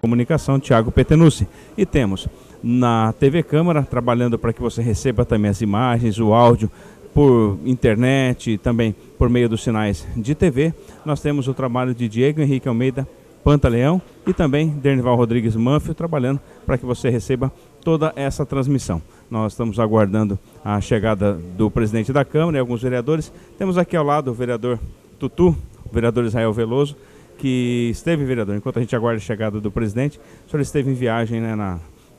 Comunicação, Thiago Petenucci. E temos na TV Câmara, trabalhando para que você receba também as imagens, o áudio, por internet, também por meio dos sinais de TV. Nós temos o trabalho de Diego Henrique Almeida Pantaleão e também Dernival Rodrigues Manfio, trabalhando para que você receba toda essa transmissão. Nós estamos aguardando a chegada do presidente da Câmara e alguns vereadores. Temos aqui ao lado o vereador Tutu, o vereador Israel Veloso, que esteve, vereador, enquanto a gente aguarda a chegada do presidente. O senhor esteve em viagem, né,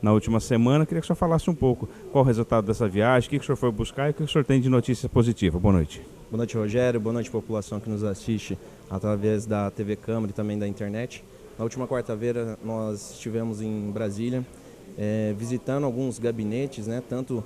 na última semana. Queria que o senhor falasse um pouco qual o resultado dessa viagem, o que o senhor foi buscar e o que o senhor tem de notícia positiva. Boa noite. Boa noite, Rogério. Boa noite, população que nos assiste através da TV Câmara e também da internet. Na última quarta-feira nós estivemos em Brasília, visitando alguns gabinetes, né, tanto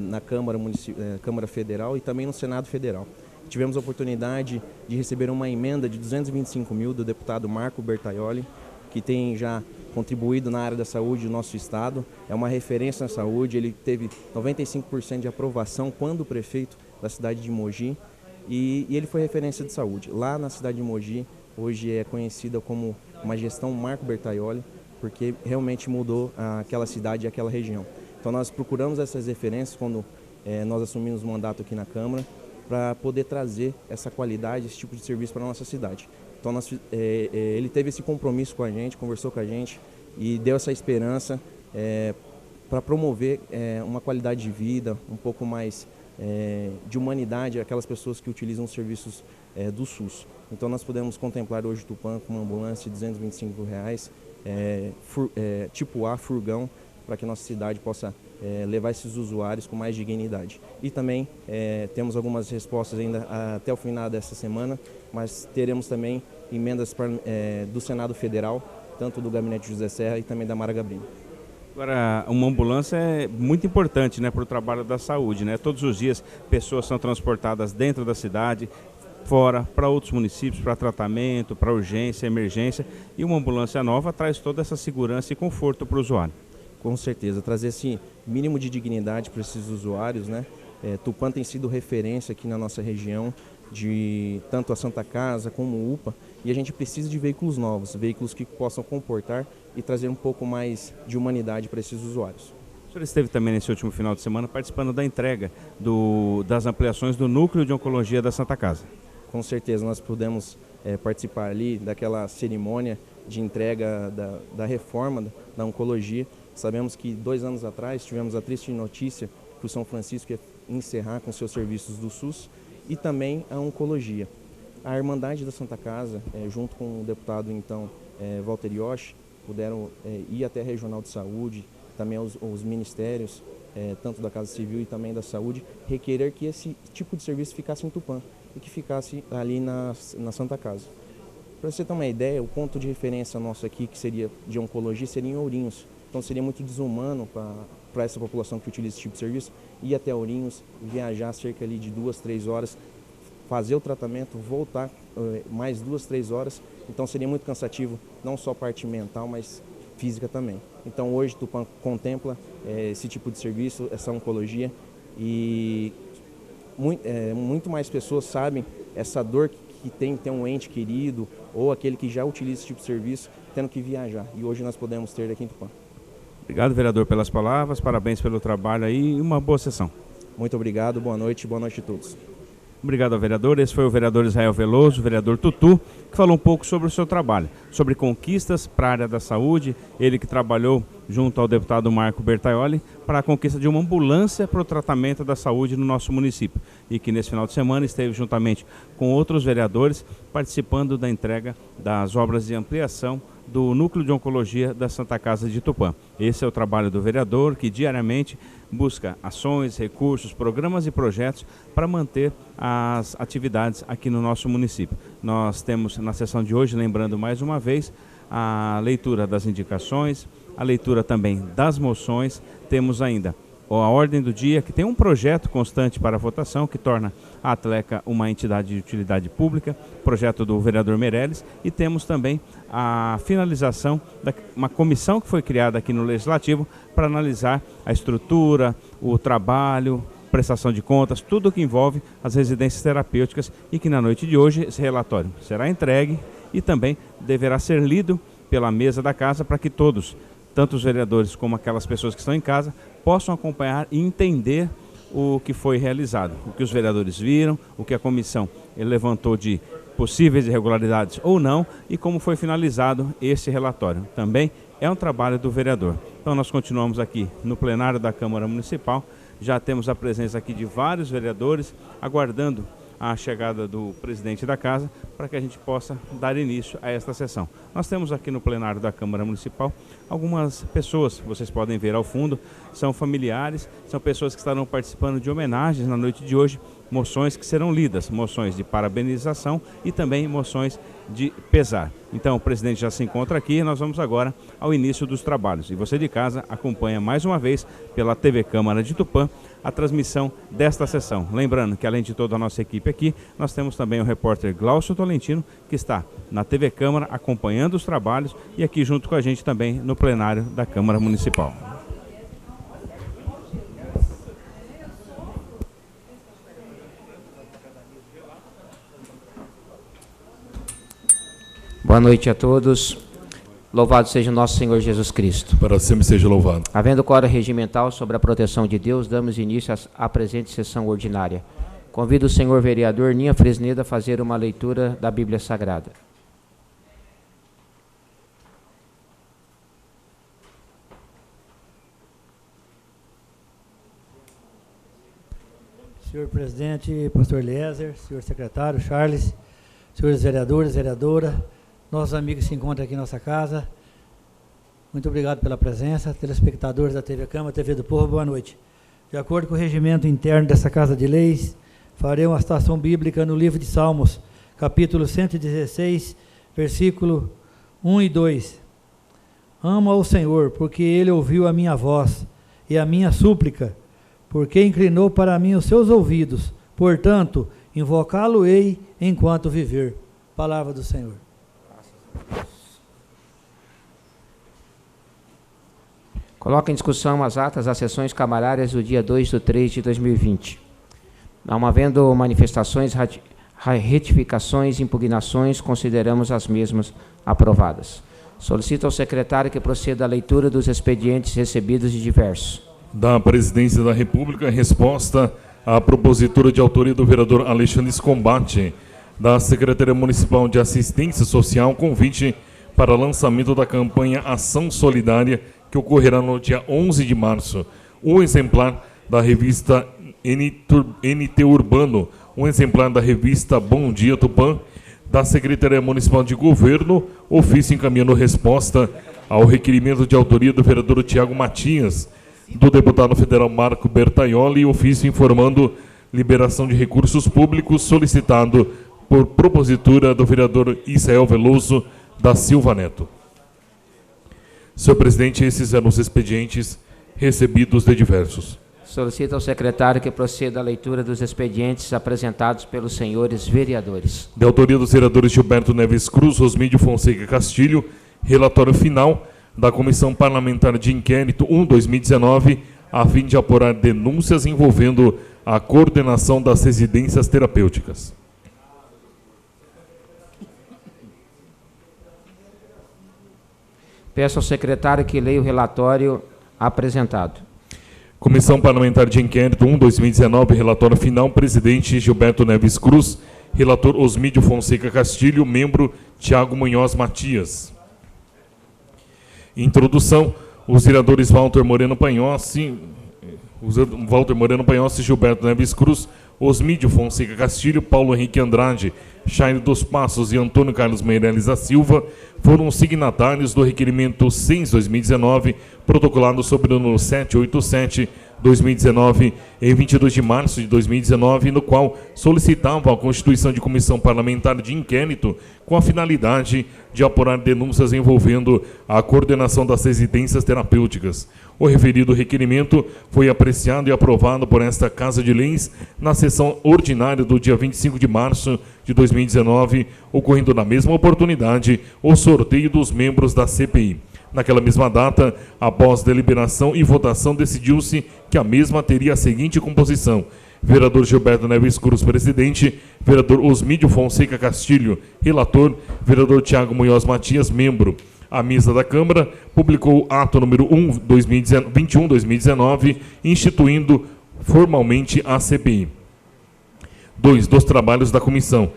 na Câmara Federal e também no Senado Federal. Tivemos a oportunidade de receber uma emenda de 225 mil do deputado Marco Bertaioli, que tem já contribuído na área da saúde do nosso estado. É uma referência na saúde, ele teve 95% de aprovação quando prefeito da cidade de Mogi e ele foi referência de saúde. Lá na cidade de Mogi, hoje é conhecida como uma gestão Marco Bertaioli, porque realmente mudou aquela cidade e aquela região. Então nós procuramos essas referências quando nós assumimos o mandato aqui na Câmara, para poder trazer essa qualidade, esse tipo de serviço para a nossa cidade. Então ele teve esse compromisso com a gente, conversou com a gente e deu essa esperança para promover uma qualidade de vida, um pouco mais de humanidade àquelas pessoas que utilizam os serviços do SUS. Então nós podemos contemplar hoje Tupã com uma ambulância de R$225, tipo A, furgão, para que a nossa cidade possa levar esses usuários com mais dignidade. E também temos algumas respostas ainda até o final dessa semana, mas teremos também emendas do Senado Federal, tanto do Gabinete José Serra e também da Mara Gabrini. Agora, uma ambulância é muito importante, né, para o trabalho da saúde, né? Todos os dias pessoas são transportadas dentro da cidade, fora, para outros municípios, para tratamento, para urgência, emergência, e uma ambulância nova traz toda essa segurança e conforto para o usuário. Com certeza, trazer esse mínimo de dignidade para esses usuários, né? Tupã tem sido referência aqui na nossa região, de tanto a Santa Casa como o UPA, e a gente precisa de veículos novos, veículos que possam comportar e trazer um pouco mais de humanidade para esses usuários. O senhor esteve também nesse último final de semana participando da entrega das ampliações do Núcleo de Oncologia da Santa Casa. Com certeza, nós pudemos participar ali daquela cerimônia de entrega da reforma da oncologia. Sabemos que 2 anos atrás tivemos a triste notícia que o São Francisco ia encerrar com seus serviços do SUS e também a oncologia. A Irmandade da Santa Casa, junto com o deputado então Walter Yoshi, puderam ir até a Regional de Saúde, também os ministérios, tanto da Casa Civil e também da Saúde, requerer que esse tipo de serviço ficasse em Tupã e que ficasse ali na Santa Casa. Para você ter uma ideia, o ponto de referência nosso aqui, que seria de oncologia, seria em Ourinhos. Então seria muito desumano para essa população que utiliza esse tipo de serviço ir até Ourinhos, viajar cerca ali de 2, 3 horas, fazer o tratamento, voltar mais 2, 3 horas. Então seria muito cansativo, não só a parte mental, mas física também. Então hoje Tupã contempla esse tipo de serviço, essa oncologia, e muito mais pessoas sabem essa dor que tem ter um ente querido ou aquele que já utiliza esse tipo de serviço tendo que viajar. E hoje nós podemos ter aqui em Tupã. Obrigado, vereador, pelas palavras, parabéns pelo trabalho aí e uma boa sessão. Muito obrigado, boa noite a todos. Obrigado ao vereador. Esse foi o vereador Israel Veloso, o vereador Tutu, que falou um pouco sobre o seu trabalho, sobre conquistas para a área da saúde. Ele que trabalhou junto ao deputado Marco Bertaioli para a conquista de uma ambulância para o tratamento da saúde no nosso município. E que nesse final de semana esteve juntamente com outros vereadores participando da entrega das obras de ampliação do Núcleo de Oncologia da Santa Casa de Tupã. Esse é o trabalho do vereador, que diariamente busca ações, recursos, programas e projetos para manter as atividades aqui no nosso município. Nós temos na sessão de hoje, lembrando mais uma vez, a leitura das indicações, a leitura também das moções. Temos ainda a ordem do dia, que tem um projeto constante para votação, que torna a Atleca uma entidade de utilidade pública, projeto do vereador Meirelles, e temos também a finalização de uma comissão que foi criada aqui no Legislativo para analisar a estrutura, o trabalho, prestação de contas, tudo o que envolve as residências terapêuticas, e que na noite de hoje esse relatório será entregue e também deverá ser lido pela mesa da casa para que todos, tanto os vereadores como aquelas pessoas que estão em casa, possam acompanhar e entender o que foi realizado, o que os vereadores viram, o que a comissão levantou de possíveis irregularidades ou não e como foi finalizado esse relatório. Também é um trabalho do vereador. Então nós continuamos aqui no plenário da Câmara Municipal, já temos a presença aqui de vários vereadores, aguardando a chegada do presidente da casa para que a gente possa dar início a esta sessão. Nós temos aqui no plenário da Câmara Municipal algumas pessoas, vocês podem ver ao fundo, são familiares, são pessoas que estarão participando de homenagens na noite de hoje, moções que serão lidas, moções de parabenização e também moções de pesar. Então o presidente já se encontra aqui e nós vamos agora ao início dos trabalhos. E você de casa acompanha mais uma vez pela TV Câmara de Tupã a transmissão desta sessão. Lembrando que além de toda a nossa equipe aqui, nós temos também o repórter Glaucio Tolentino, que está na TV Câmara acompanhando os trabalhos e aqui junto com a gente também no plenário da Câmara Municipal. Boa noite a todos. Louvado seja o nosso Senhor Jesus Cristo. Para sempre seja louvado. Havendo quórum regimental sobre a proteção de Deus, damos início à presente sessão ordinária. Convido o senhor vereador Ninha Fresneda a fazer uma leitura da Bíblia Sagrada. Senhor presidente, pastor Eliezer, senhor secretário Charles, senhores vereadores, vereadora, nossos amigos que se encontram aqui em nossa casa, muito obrigado pela presença, telespectadores da TV Câmara, TV do Povo, boa noite. De acordo com o regimento interno dessa Casa de Leis, farei uma citação bíblica no livro de Salmos, capítulo 116, versículo 1 e 2. Amo ao Senhor, porque Ele ouviu a minha voz e a minha súplica, porque inclinou para mim os seus ouvidos, portanto, invocá-lo-ei enquanto viver. Palavra do Senhor. Coloca em discussão as atas das sessões camarárias do dia 2/3 de 2020. Não havendo manifestações, retificações e impugnações, consideramos as mesmas aprovadas. Solicito ao secretário que proceda à leitura dos expedientes recebidos de diversos. Da Presidência da República, resposta à propositura de autoria do vereador Alexandre Scombate, da Secretaria Municipal de Assistência Social, convite para lançamento da campanha Ação Solidária, que ocorrerá no dia 11 de março. Um exemplar da revista NT Urbano, um exemplar da revista Bom Dia Tupã, da Secretaria Municipal de Governo, ofício encaminhando resposta ao requerimento de autoria do vereador Tiago Matias, do deputado federal Marco Bertaioli, ofício informando liberação de recursos públicos solicitado por propositura do vereador Israel Veloso da Silva Neto. Senhor presidente, esses eram os expedientes recebidos de diversos. Solicito ao secretário que proceda à leitura dos expedientes apresentados pelos senhores vereadores. De autoria dos vereadores Gilberto Neves Cruz, Rosmídio Fonseca Castilho, relatório final da Comissão Parlamentar de Inquérito 1/2019, a fim de apurar denúncias envolvendo a coordenação das residências terapêuticas. Peço ao secretário que leia o relatório apresentado. Comissão Parlamentar de Inquérito 1/2019, relatório final, presidente Gilberto Neves Cruz, relator Osmídio Fonseca Castilho, membro Tiago Munhoz Matias. Introdução, os vereadores Walter Moreno Panhossi, Gilberto Neves Cruz, Osmídio Fonseca Castilho, Paulo Henrique Andrade, Chaire dos Passos e Antônio Carlos Meireles da Silva foram signatários do requerimento 6/2019, protocolado sob o número 787/2019, em 22 de março de 2019, no qual solicitavam a constituição de comissão parlamentar de inquérito com a finalidade de apurar denúncias envolvendo a coordenação das residências terapêuticas. O referido requerimento foi apreciado e aprovado por esta Casa de Leis na sessão ordinária do dia 25 de março de 2019, ocorrendo na mesma oportunidade o sorteio dos membros da CPI. Naquela mesma data, após deliberação e votação, decidiu-se que a mesma teria a seguinte composição: vereador Gilberto Neves Cruz, presidente; vereador Osmídio Fonseca Castilho, relator; vereador Tiago Munhoz Matias, membro; A mesa da Câmara publicou o ato número 21/2019, instituindo formalmente a CPI. 2. Dos trabalhos da comissão.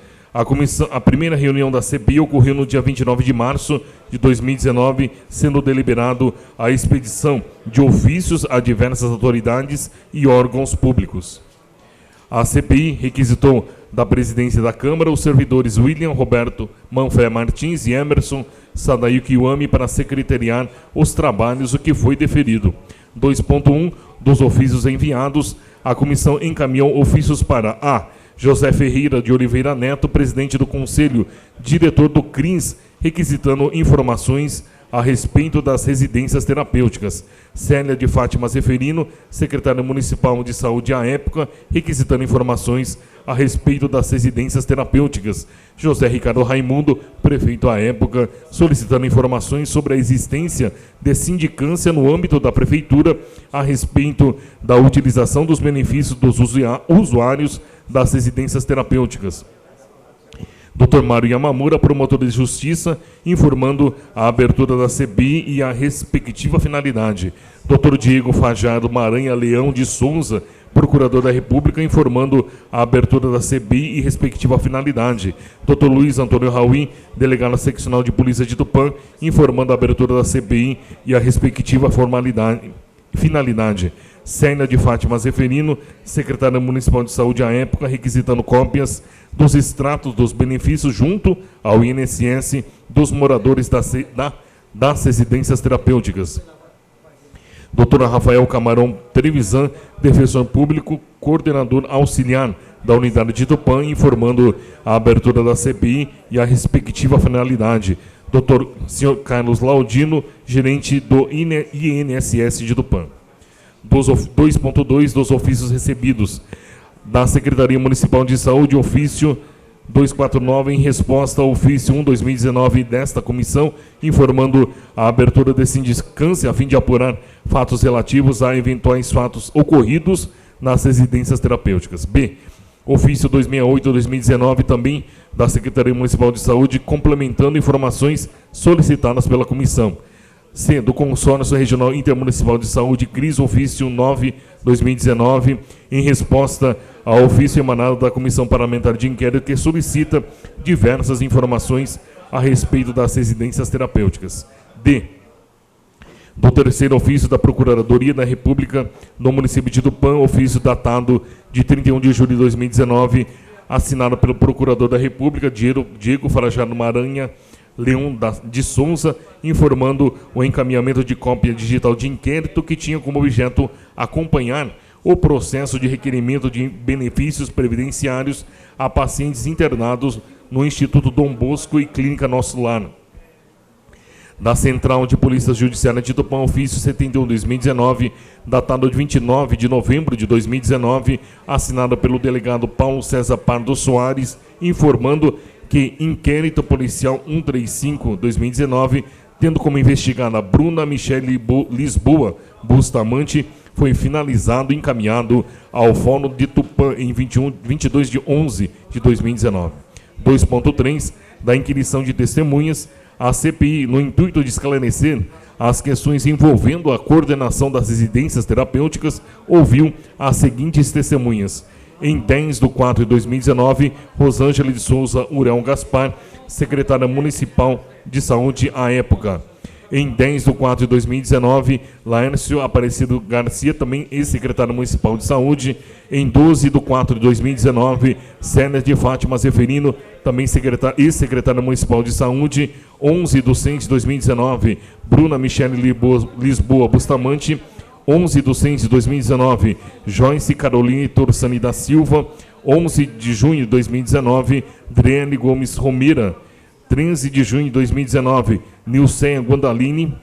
A primeira reunião da CPI ocorreu no dia 29 de março de 2019, sendo deliberado a expedição de ofícios a diversas autoridades e órgãos públicos. A CPI requisitou da presidência da Câmara os servidores William Roberto Manfé Martins e Emerson Sadail Kiwami para secretariar os trabalhos, o que foi deferido. 2.1. Dos ofícios enviados, a comissão encaminhou ofícios para a José Ferreira de Oliveira Neto, presidente do Conselho, diretor do CRINS, requisitando informações a respeito das residências terapêuticas. Célia de Fátima Zeferino, secretária municipal de saúde à época, requisitando informações a respeito das residências terapêuticas. José Ricardo Raimundo, prefeito à época, solicitando informações sobre a existência de sindicância no âmbito da prefeitura a respeito da utilização dos benefícios dos usuários das residências terapêuticas. Dr. Mário Yamamura, promotor de justiça, informando a abertura da CPI e a respectiva finalidade. Dr. Diego Fajardo Maranha Leão de Souza, procurador da República, informando a abertura da CPI e respectiva finalidade. Dr. Luiz Antônio Raui, delegado seccional de Polícia de Tupã, informando a abertura da CPI e a respectiva finalidade. Célia de Fátima Zeferino, secretária municipal de saúde à época, requisitando cópias dos extratos dos benefícios junto ao INSS dos moradores das residências terapêuticas. Dr. Rafael Camarão Trevisan, defensor público, coordenador auxiliar da unidade de Tupã, informando a abertura da CPI e a respectiva finalidade. Dr. Sr. Carlos Laudino, gerente do INSS de Tupã. 2.2 dos ofícios recebidos da Secretaria Municipal de Saúde, ofício 249, em resposta ao ofício 1/2019 desta comissão, informando a abertura de sindicância a fim de apurar fatos relativos a eventuais fatos ocorridos nas residências terapêuticas. B. Ofício 268/2019, também da Secretaria Municipal de Saúde, complementando informações solicitadas pela comissão. C. Do Consórcio Regional Intermunicipal de Saúde, CRIS, ofício 9/2019, em resposta ao ofício emanado da Comissão Parlamentar de Inquérito, que solicita diversas informações a respeito das residências terapêuticas. D. Do terceiro ofício da Procuradoria da República no município de Tupã, ofício datado de 31 de julho de 2019, assinado pelo Procurador da República, Diego Fajardo Maranha Leão de Souza, informando o encaminhamento de cópia digital de inquérito que tinha como objeto acompanhar o processo de requerimento de benefícios previdenciários a pacientes internados no Instituto Dom Bosco e Clínica Nosso Lar. Da Central de Polícia Judiciária de Tupã, ofício 71/2019, datado de 29 de novembro de 2019, assinado pelo delegado Paulo César Pardo Soares, informando que inquérito policial 135/2019, tendo como investigada Bruna Michele Lisboa Bustamante, foi finalizado e encaminhado ao Fórum de Tupã em 22 de 11 de 2019. 2.3. Da inquirição de testemunhas, a CPI, no intuito de esclarecer as questões envolvendo a coordenação das residências terapêuticas, ouviu as seguintes testemunhas. Em 10 de 4 de 2019, Rosângela de Souza Urão Gaspar, secretária municipal de saúde à época. Em 10 de 4 de 2019, Laércio Aparecido Garcia, também ex-secretário municipal de saúde. Em 12 de 4 de 2019, Célia de Fátima Zeferino, também ex-secretária municipal de saúde. 11 de 6 de 2019, Bruna Michele Lisboa Bustamante. 11 de 6 de 2019, Joyce Caroline Torsani da Silva. 11 de junho de 2019, Driane Gomes Romira. 13 de junho de 2019, Nilceia Guandaline.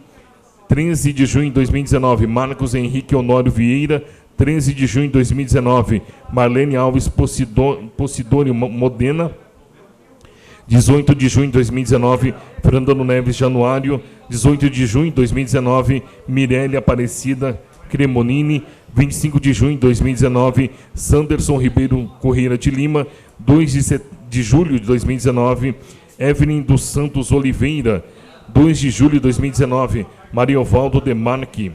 13 de junho de 2019, Marcos Henrique Honório Vieira. 13 de junho de 2019, Marlene Alves Posidônio Modena. 18 de junho de 2019, Fernando Neves Januário. 18 de junho de 2019, Mirelle Aparecida Cremonini. 25 de junho de 2019, Sanderson Ribeiro Correia de Lima. 2 de julho de 2019, Evelyn dos Santos Oliveira. 2 de julho de 2019, Mariovaldo Demarque.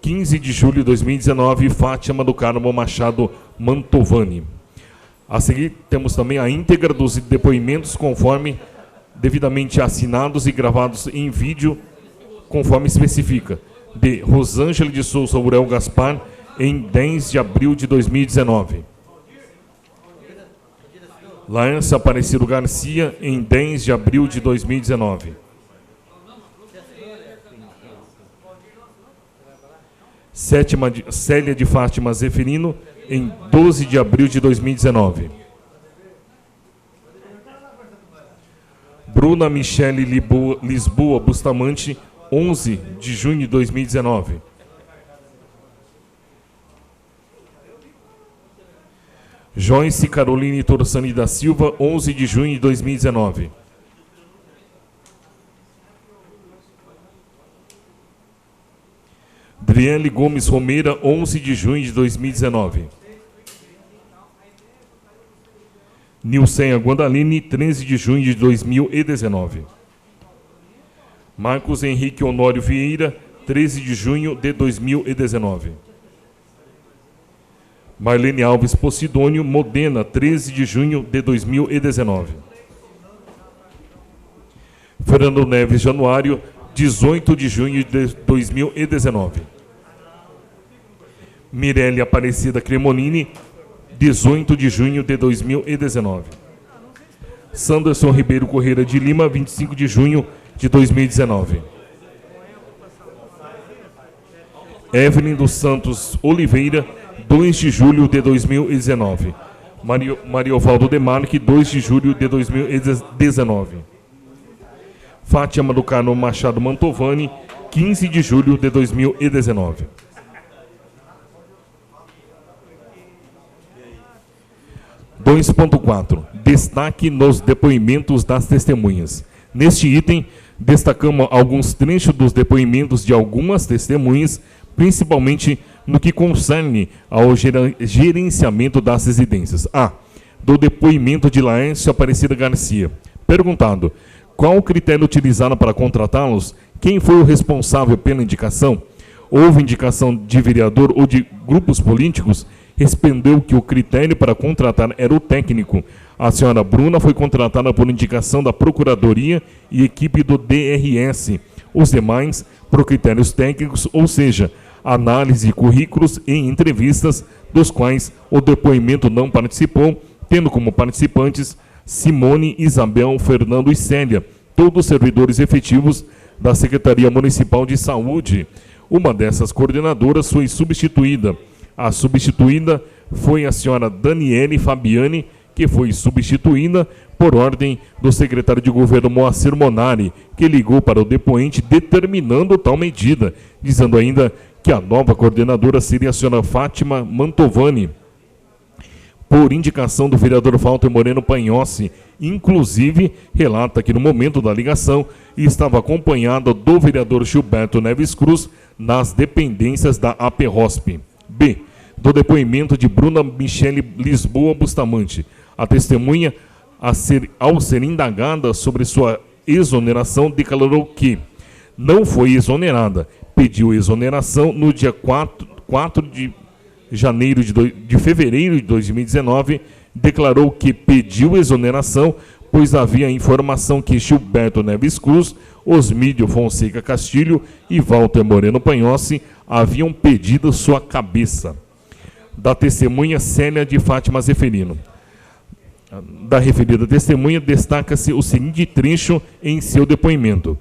15 de julho de 2019, Fátima do Carmo Machado Mantovani. A seguir, temos também a íntegra dos depoimentos conforme devidamente assinados e gravados em vídeo, conforme especifica, de Rosângela de Souza Aurel Gaspar, em 10 de abril de 2019. Laércio Aparecido Garcia, em 10 de abril de 2019. Célia de Fátima Zeferino, em 12 de abril de 2019. Bruna Michele Lisboa Bustamante, 11 de junho de 2019. Joyce Caroline Torsani da Silva, 11 de junho de 2019. Driele Gomes Romeira, 11 de junho de 2019. Nilceia Guandaline, 13 de junho de 2019. Marcos Henrique Honório Vieira, 13 de junho de 2019. Marlene Alves Posidônio Modena, 13 de junho de 2019. Fernando Neves Januário, 18 de junho de 2019. Mirelle Aparecida Cremonini, 18 de junho de 2019. Sanderson Ribeiro Correia de Lima, 25 de junho de 2019. Evelyn dos Santos Oliveira, 2 de julho de 2019. Mariovaldo Demarque, 2 de julho de 2019. Fátima do Carmo Machado Mantovani, 15 de julho de 2019. Destaque nos depoimentos das testemunhas. Neste item, destacamos alguns trechos dos depoimentos de algumas testemunhas, principalmente no que concerne ao gerenciamento das residências. A. Do depoimento de Laércio Aparecida Garcia. Perguntado: qual o critério utilizado para contratá-los? Quem foi o responsável pela indicação? Houve indicação de vereador ou de grupos políticos? Respondeu que o critério para contratar era o técnico. A senhora Bruna foi contratada por indicação da Procuradoria e equipe do DRS. Os demais, por critérios técnicos, ou seja, análise de currículos e entrevistas, dos quais o depoimento não participou, tendo como participantes Simone, Isabel, Fernando e Célia, todos servidores efetivos da Secretaria Municipal de Saúde. Uma dessas coordenadoras foi substituída. A substituída foi a senhora Daniele Fabiani, que foi substituída por ordem do secretário de governo Moacir Monari, que ligou para o depoente determinando tal medida, dizendo ainda que a nova coordenadora seria a senhora Fátima Mantovani, por indicação do vereador Walter Moreno Panhossi. Inclusive, relata que no momento da ligação estava acompanhada do vereador Gilberto Neves Cruz nas dependências da APROSP. B. Do depoimento de Bruna Michele Lisboa Bustamante. A testemunha, ao ser indagada sobre sua exoneração, declarou que não foi exonerada. Pediu exoneração no dia 4 de fevereiro de 2019. Declarou que pediu exoneração, pois havia informação que Gilberto Neves Cruz, Osmídio Fonseca Castilho e Walter Moreno Panhossi haviam pedido sua cabeça. Da testemunha Célia de Fátima Zeferino. Da referida testemunha, destaca-se o seguinte trecho em seu depoimento.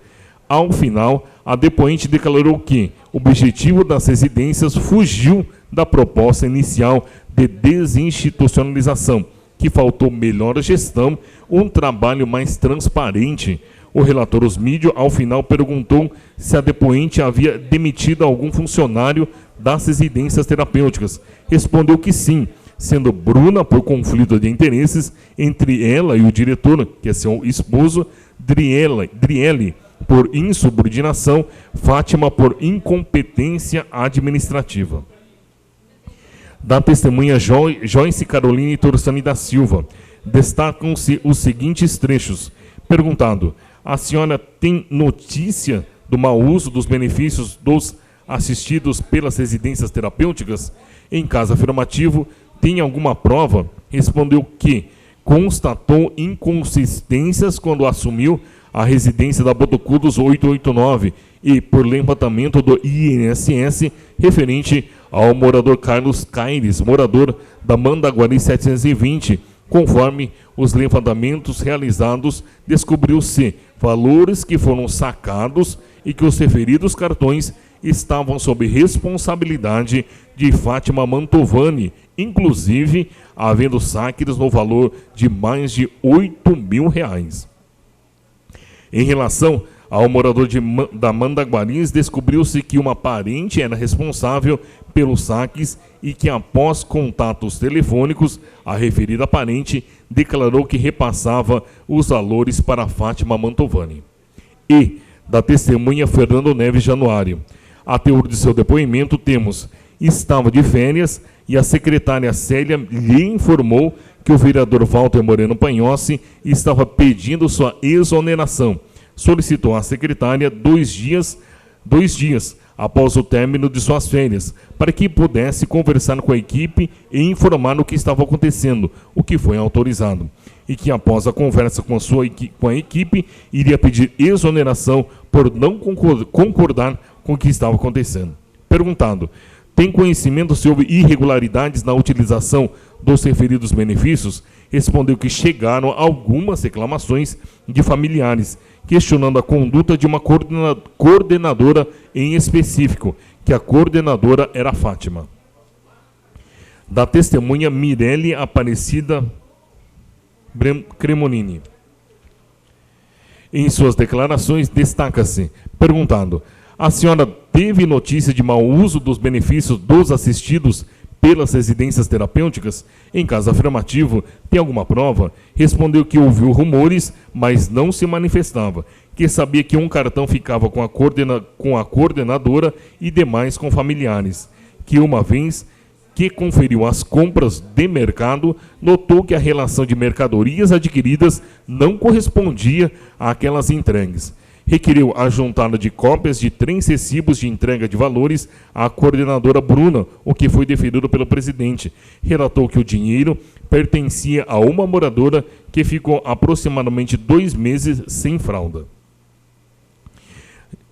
Ao final, a depoente declarou que o objetivo das residências fugiu da proposta inicial de desinstitucionalização, que faltou melhor gestão, um trabalho mais transparente. O relator Osmídio, ao final, perguntou se a depoente havia demitido algum funcionário das residências terapêuticas. Respondeu que sim, sendo Bruna por conflito de interesses entre ela e o diretor, que é seu esposo, Driele por insubordinação, Fátima por incompetência administrativa. Da testemunha Joyce Caroline Torsani da Silva, destacam-se os seguintes trechos. Perguntado: A senhora tem notícia do mau uso dos benefícios dos assistidos pelas residências terapêuticas? Em caso afirmativo, tem alguma prova? Respondeu que constatou inconsistências quando assumiu a residência da Botocudos 889 e por levantamento do INSS referente ao morador Carlos Caires, morador da Mandaguari 720. Conforme os levantamentos realizados, descobriu-se valores que foram sacados e que os referidos cartões estavam sob responsabilidade de Fátima Mantovani, inclusive havendo saques no valor de mais de R$8.000. Em relação ao morador da Mandaguaris, descobriu-se que uma parente era responsável pelos saques e que, após contatos telefônicos, a referida parente declarou que repassava os valores para Fátima Mantovani. E da testemunha Fernando Neves Januário. A teor de seu depoimento temos: estava de férias e a secretária Célia lhe informou que o vereador Walter Moreno Panhossi estava pedindo sua exoneração. Solicitou à secretária dois dias após o término de suas férias, para que pudesse conversar com a equipe e informar o que estava acontecendo, o que foi autorizado. E que após a conversa com a equipe, iria pedir exoneração por não concordar com o que estava acontecendo. Perguntado: tem conhecimento se houve irregularidades na utilização dos referidos benefícios? Respondeu que chegaram algumas reclamações de familiares, questionando a conduta de uma coordenadora em específico, que a coordenadora era Fátima. Da testemunha Mirelle Aparecida Cremonini. Em suas declarações, destaca-se, perguntado: a senhora teve notícia de mau uso dos benefícios dos assistidos pelas residências terapêuticas? Em caso afirmativo, tem alguma prova? Respondeu que ouviu rumores, mas não se manifestava, que sabia que um cartão ficava com a coordenadora e demais com familiares, que uma vez que conferiu as compras de mercado, notou que a relação de mercadorias adquiridas não correspondia àquelas entregues. Requeriu a juntada de cópias de 3 recibos de entrega de valores à coordenadora Bruna, o que foi deferido pelo presidente. Relatou que o dinheiro pertencia a uma moradora que ficou aproximadamente 2 meses sem fralda.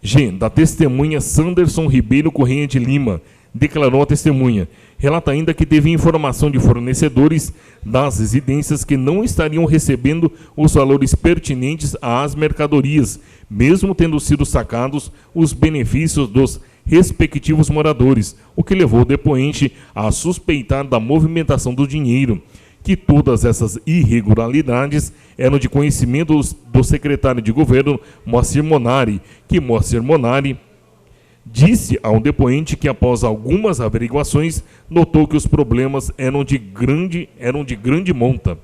G. Da testemunha Sanderson Ribeiro Correia de Lima. Declarou a testemunha. Relata ainda que teve informação de fornecedores das residências que não estariam recebendo os valores pertinentes às mercadorias, mesmo tendo sido sacados os benefícios dos respectivos moradores, o que levou o depoente a suspeitar da movimentação do dinheiro, que todas essas irregularidades eram de conhecimento do secretário de governo, Moacir Monari, que Moacir Monari disse ao depoente que, após algumas averiguações, notou que os problemas eram de grande monta.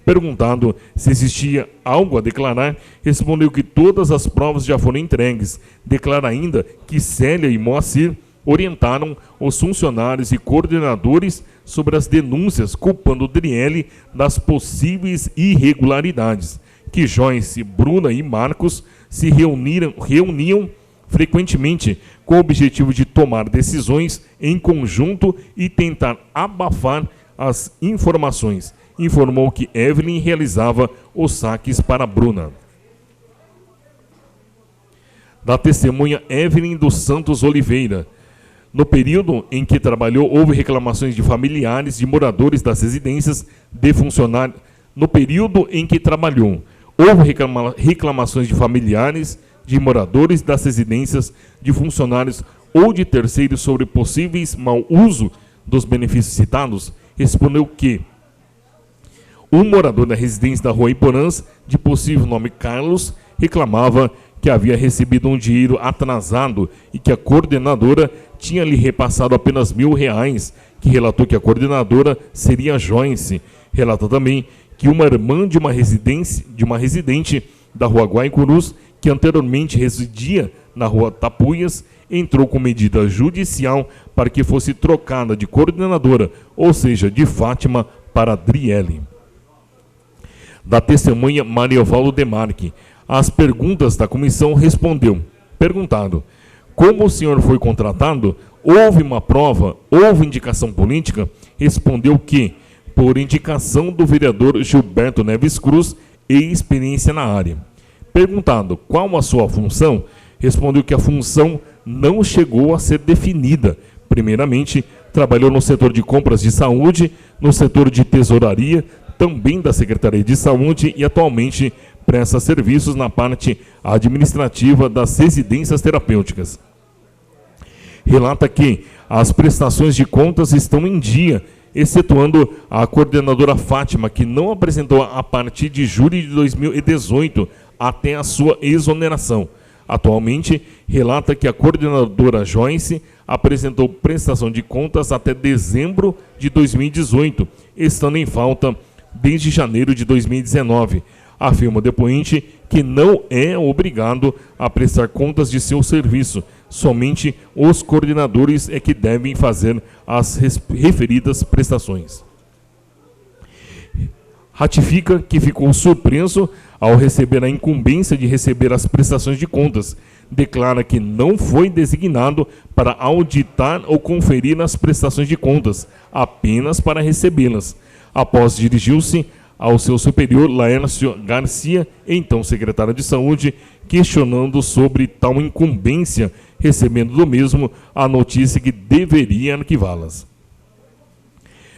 Perguntado se existia algo a declarar, respondeu que todas as provas já foram entregues. Declara ainda que Célia e Moacir orientaram os funcionários e coordenadores sobre as denúncias, culpando Driele das possíveis irregularidades, que Joyce, Bruna e Marcos se reuniam frequentemente com o objetivo de tomar decisões em conjunto e tentar abafar as informações. Informou que Evelyn realizava os saques para Bruna. Da testemunha Evelyn dos Santos Oliveira. No período em que trabalhou, houve reclamações de familiares de moradores das residências de funcionários. No período em que trabalhou, houve reclamações de familiares de moradores das residências de funcionários ou de terceiros sobre possíveis mau uso dos benefícios citados. Respondeu que um morador da residência da Rua Iporãs, de possível nome Carlos, reclamava que havia recebido um dinheiro atrasado e que a coordenadora tinha lhe repassado apenas R$1.000, que relatou que a coordenadora seria Joyce. Relata também que uma irmã de uma residente da Rua Guaicurus, que anteriormente residia na Rua Tapuias, entrou com medida judicial para que fosse trocada de coordenadora, ou seja, de Fátima para Driele. Da testemunha Maria Valdo Demarque. às perguntas da comissão, respondeu. Perguntado: como o senhor foi contratado? Houve uma prova? Houve indicação política? Respondeu que, por indicação do vereador Gilberto Neves Cruz e experiência na área. Perguntado qual a sua função, respondeu que a função não chegou a ser definida. Primeiramente, trabalhou no setor de compras de saúde, no setor de tesouraria, também da Secretaria de Saúde e atualmente presta serviços na parte administrativa das residências terapêuticas. Relata que as prestações de contas estão em dia, excetuando a coordenadora Fátima, que não apresentou a partir de julho de 2018 até a sua exoneração. Atualmente, relata que a coordenadora Joyce apresentou prestação de contas até dezembro de 2018, estando em falta desde janeiro de 2019. Afirma o depoente que não é obrigado a prestar contas de seu serviço, somente os coordenadores é que devem fazer as referidas prestações. Ratifica que ficou surpreso ao receber a incumbência de receber as prestações de contas. Declara que não foi designado para auditar ou conferir as prestações de contas, apenas para recebê-las. Após dirigiu-se ao seu superior, Laércio Garcia, então secretário de Saúde, questionando sobre tal incumbência, recebendo do mesmo a notícia que deveria arquivá-las.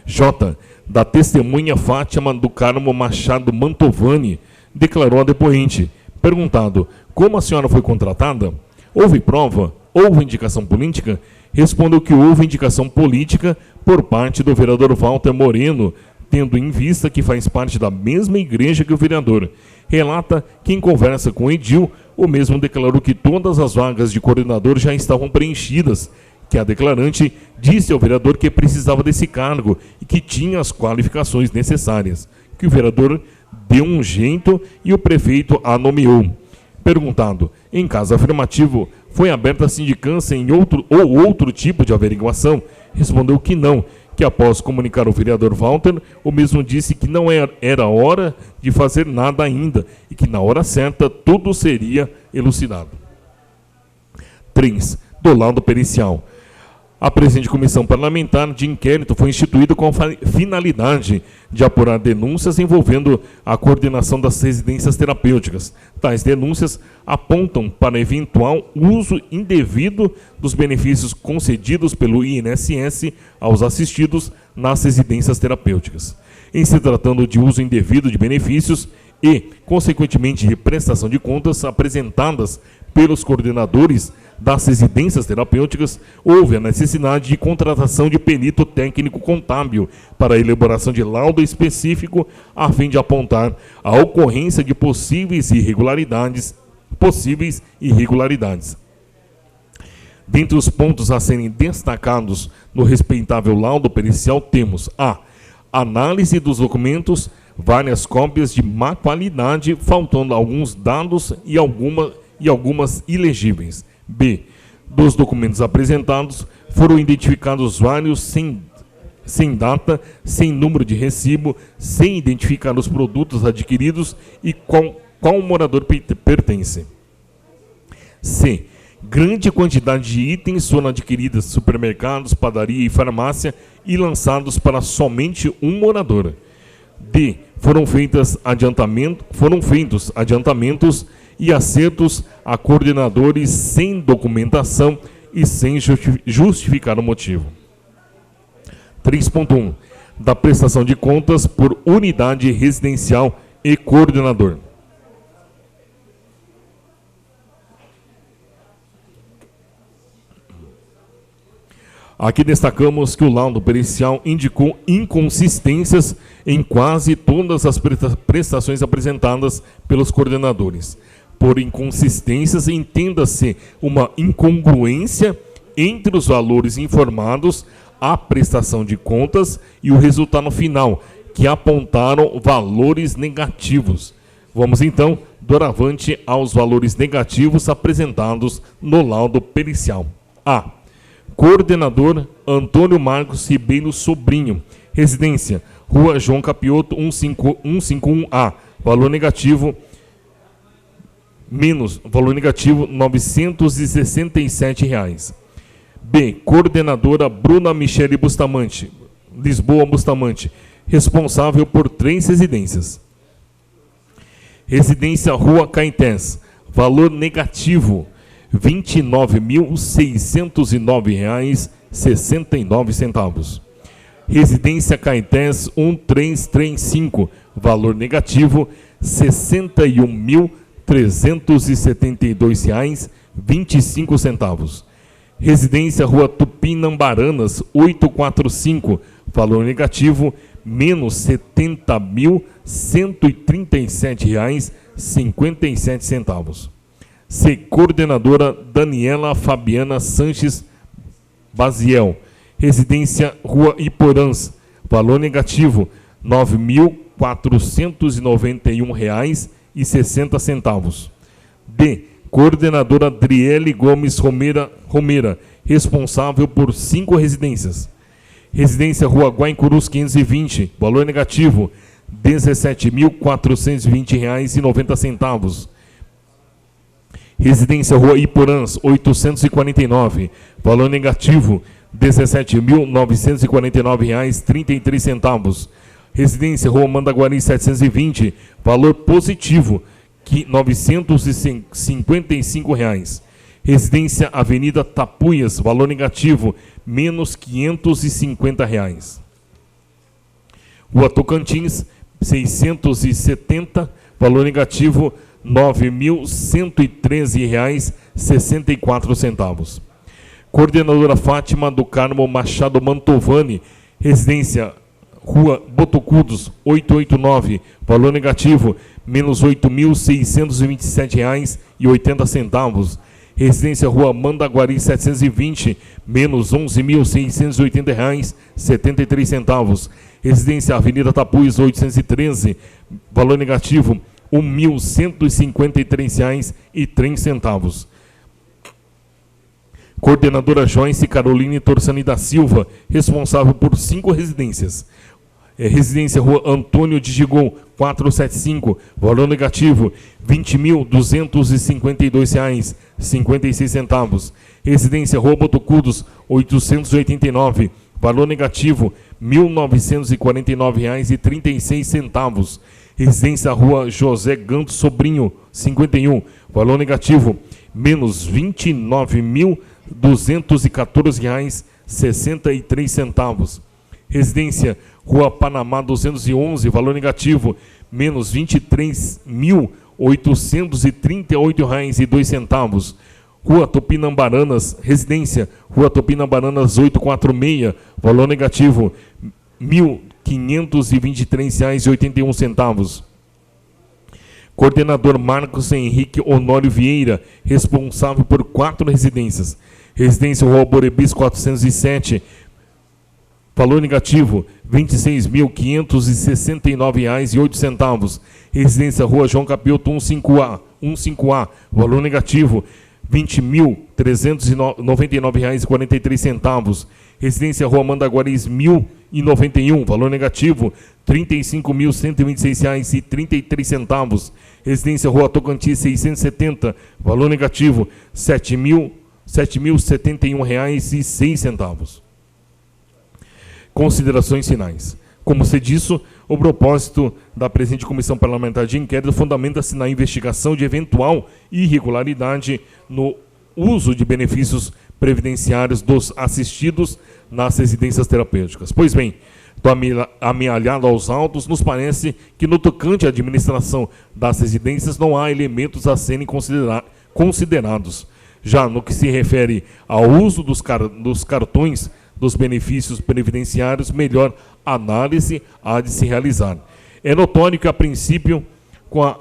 J. Da testemunha Fátima do Carmo Machado Mantovani, declarou a depoente. Perguntado como a senhora foi contratada, houve prova, houve indicação política? Respondeu que houve indicação política por parte do vereador Walter Moreno, tendo em vista que faz parte da mesma igreja que o vereador. Relata que em conversa com o edil, o mesmo declarou que todas as vagas de coordenador já estavam preenchidas, que a declarante disse ao vereador que precisava desse cargo e que tinha as qualificações necessárias, que o vereador deu um jeito e o prefeito a nomeou. Perguntado, em caso afirmativo, foi aberta a sindicância em outro tipo de averiguação? Respondeu que não, que após comunicar ao vereador Walter, o mesmo disse que não era hora de fazer nada ainda e que na hora certa tudo seria elucidado. 3. Do laudo pericial. A presente comissão parlamentar de inquérito foi instituída com a finalidade de apurar denúncias envolvendo a coordenação das residências terapêuticas. Tais denúncias apontam para eventual uso indevido dos benefícios concedidos pelo INSS aos assistidos nas residências terapêuticas. Em se tratando de uso indevido de benefícios e, consequentemente, de prestação de contas apresentadas pelos coordenadores das residências terapêuticas, houve a necessidade de contratação de perito técnico contábil para a elaboração de laudo específico a fim de apontar a ocorrência de possíveis irregularidades. Dentre os pontos a serem destacados no respeitável laudo pericial temos a análise dos documentos, várias cópias de má qualidade, faltando alguns dados e algumas ilegíveis. B. Dos documentos apresentados, foram identificados vários sem data, sem número de recibo, sem identificar os produtos adquiridos e qual morador pertence. C. Grande quantidade de itens foram adquiridos em supermercados, padaria e farmácia e lançados para somente um morador. D. Foram feitos adiantamentos e acertos a coordenadores sem documentação e sem justificar o motivo. 3.1. Da prestação de contas por unidade residencial e coordenador. Aqui destacamos que o laudo pericial indicou inconsistências em quase todas as prestações apresentadas pelos coordenadores. Por inconsistências, entenda-se uma incongruência entre os valores informados, a prestação de contas e o resultado final, que apontaram valores negativos. Vamos então, doravante, aos valores negativos apresentados no laudo pericial. A. Coordenador Antônio Marcos Ribeiro Sobrinho. Residência, Rua João Capioto, 151A. Valor negativo, menos valor negativo R$ 967. B, coordenadora Bruna Michele Bustamante, Lisboa Bustamante, responsável por 3 residências. Residência Rua Caetés, valor negativo R$ 29.609,69. Residência Caetés 1335, valor negativo R$ 61.372,25. Residência Rua Tupinambaranas 845, valor negativo menos R$ 70.137,57. C, coordenadora Daniela Fabiana Sanches Baziel, residência Rua Iporãs, valor negativo R$ 9.491,60. D, coordenadora Adriele Gomes Romera, responsável por 5 residências. Residência Rua Guaicurus 520, valor negativo R$ 17.420,90. Residência Rua Iporãs 849, valor negativo R$ 17.949,33. Residência Rua Mandaguari 720, valor positivo R$ 955. Residência Avenida Tapuias, valor negativo menos R$ 550. Rua Tocantins 670, valor negativo R$ 9.113,64. Coordenadora Fátima do Carmo Machado Mantovani, residência Rua Botocudos 889, valor negativo menos R$ 8.627,80. Residência Rua Mandaguari 720, menos R$ 11.680,73. Residência Avenida Tapuias 813, valor negativo R$ 1.153,03. Coordenadora Joyce Caroline Torsani da Silva, responsável por 5 residências. Residência Rua Antônio de Gigon 475, valor negativo R$ 20.252,56. Residência Rua Botocudos 889, valor negativo R$ 1.949,36. Residência Rua José Ganto Sobrinho 51, valor negativo menos R$ 29.214,63. Residência Rua Panamá 211, valor negativo menos R$ 23.838,02. Rua Tupinambaranas, residência Rua Tupinambaranas 846, valor negativo R$ 1.523,81. Coordenador Marcos Henrique Honório Vieira, responsável por 4 residências. Residência Rua Borebis 407, valor negativo R$ 26.569,08. Residência Rua João Capioto 15A, valor negativo R$ 20.399,43. Residência Rua Mandaguaris 1091, valor negativo R$ 35.126,33. Residência Rua Tocantins 670, valor negativo R$ 7.071,06. Considerações finais. Como se disse, o propósito da presente Comissão Parlamentar de Inquérito fundamenta-se na investigação de eventual irregularidade no uso de benefícios previdenciários dos assistidos nas residências terapêuticas. Pois bem, amealhado aos autos, nos parece que no tocante à administração das residências não há elementos a serem considerados. Já no que se refere ao uso dos cartões dos benefícios previdenciários, melhor análise há de se realizar. É notório que, a princípio, com a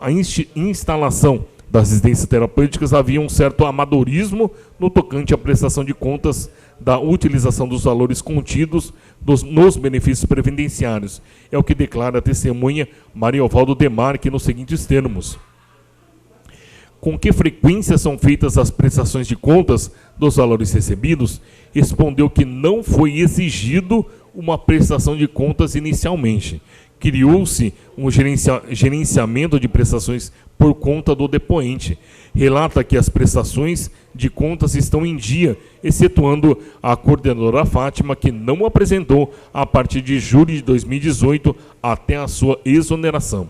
instalação das residências terapêuticas, havia um certo amadorismo no tocante à prestação de contas da utilização dos valores contidos nos benefícios previdenciários. É o que declara a testemunha Maria Ovaldo Demarque nos seguintes termos: com que frequência são feitas as prestações de contas dos valores recebidos? Respondeu que não foi exigido uma prestação de contas inicialmente, criou-se um gerenciamento de prestações por conta do depoente. Relata que as prestações de contas estão em dia, excetuando a coordenadora Fátima, que não apresentou a partir de julho de 2018 até a sua exoneração.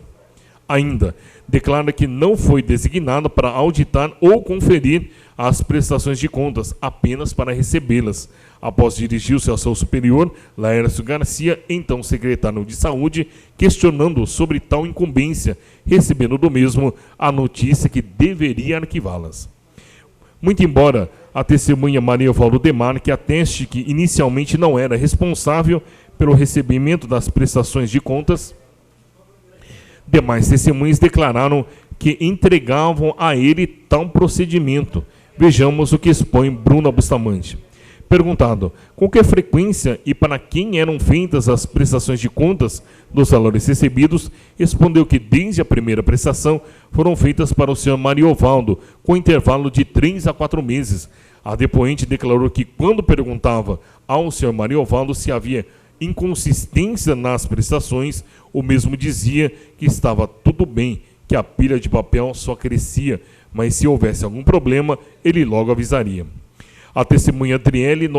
Ainda, declara que não foi designado para auditar ou conferir as prestações de contas, apenas para recebê-las. Após dirigir-se ao seu superior, Laércio Garcia, então secretário de Saúde, questionando sobre tal incumbência, recebendo do mesmo a notícia que deveria arquivá-las. Muito embora a testemunha Maria Valdo Demarque ateste que inicialmente não era responsável pelo recebimento das prestações de contas, demais testemunhas declararam que entregavam a ele tal procedimento. Vejamos o que expõe Bruna Bustamante. Perguntado com que frequência e para quem eram feitas as prestações de contas dos valores recebidos, respondeu que desde a primeira prestação foram feitas para o senhor Mariovaldo, com intervalo de 3 a 4 meses. A depoente declarou que quando perguntava ao senhor Mariovaldo se havia inconsistência nas prestações, o mesmo dizia que estava tudo bem, que a pilha de papel só crescia, mas se houvesse algum problema, ele logo avisaria. A testemunha Adriele,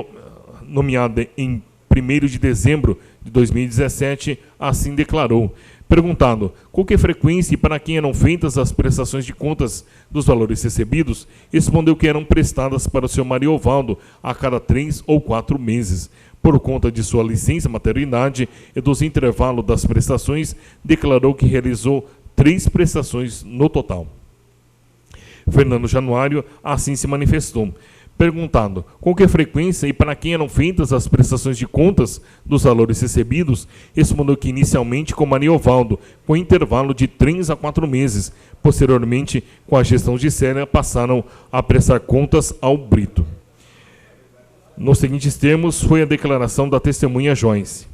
nomeada em 1º de dezembro de 2017, assim declarou. Perguntado com que frequência e para quem eram feitas as prestações de contas dos valores recebidos, respondeu que eram prestadas para o senhor Mariovaldo a cada 3 ou 4 meses. Por conta de sua licença maternidade e dos intervalos das prestações, declarou que realizou 3 prestações no total. Fernando Januário assim se manifestou. Perguntado com que frequência e para quem eram feitas as prestações de contas dos valores recebidos, respondeu que inicialmente com Mariovaldo, com intervalo de 3 a 4 meses. Posteriormente, com a gestão de Célia, passaram a prestar contas ao Brito. Nos seguintes termos, foi a declaração da testemunha Joyce.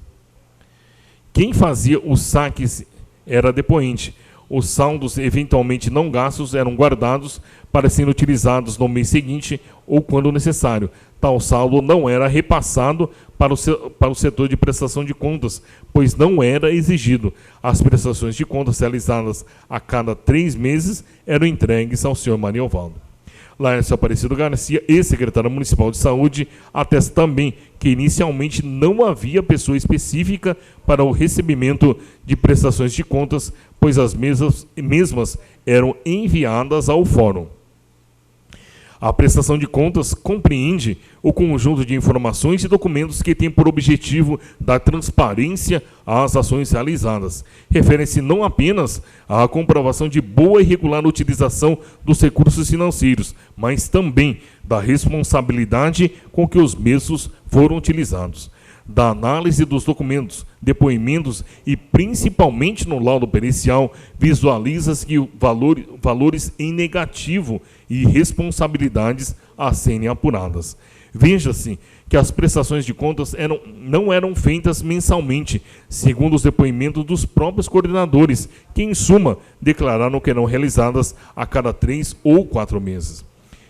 Quem fazia os saques era a depoente. Os saldos eventualmente não gastos eram guardados para serem utilizados no mês seguinte ou quando necessário. Tal saldo não era repassado para o setor de prestação de contas, pois não era exigido. As prestações de contas realizadas a cada 3 meses eram entregues ao senhor Mariovaldo. Laércio Aparecido Garcia, ex-secretário municipal de saúde, atesta também que inicialmente não havia pessoa específica para o recebimento de prestações de contas, pois as mesmas eram enviadas ao fórum. A prestação de contas compreende o conjunto de informações e documentos que tem por objetivo dar transparência às ações realizadas. Refere-se não apenas à comprovação de boa e regular utilização dos recursos financeiros, mas também da responsabilidade com que os mesmos foram utilizados. Da análise dos documentos, depoimentos e principalmente no laudo pericial, visualiza-se que valores em negativo e responsabilidades a serem apuradas. Veja-se que as prestações de contas não eram feitas mensalmente, segundo os depoimentos dos próprios coordenadores, que em suma declararam que eram realizadas a cada 3 ou 4 meses.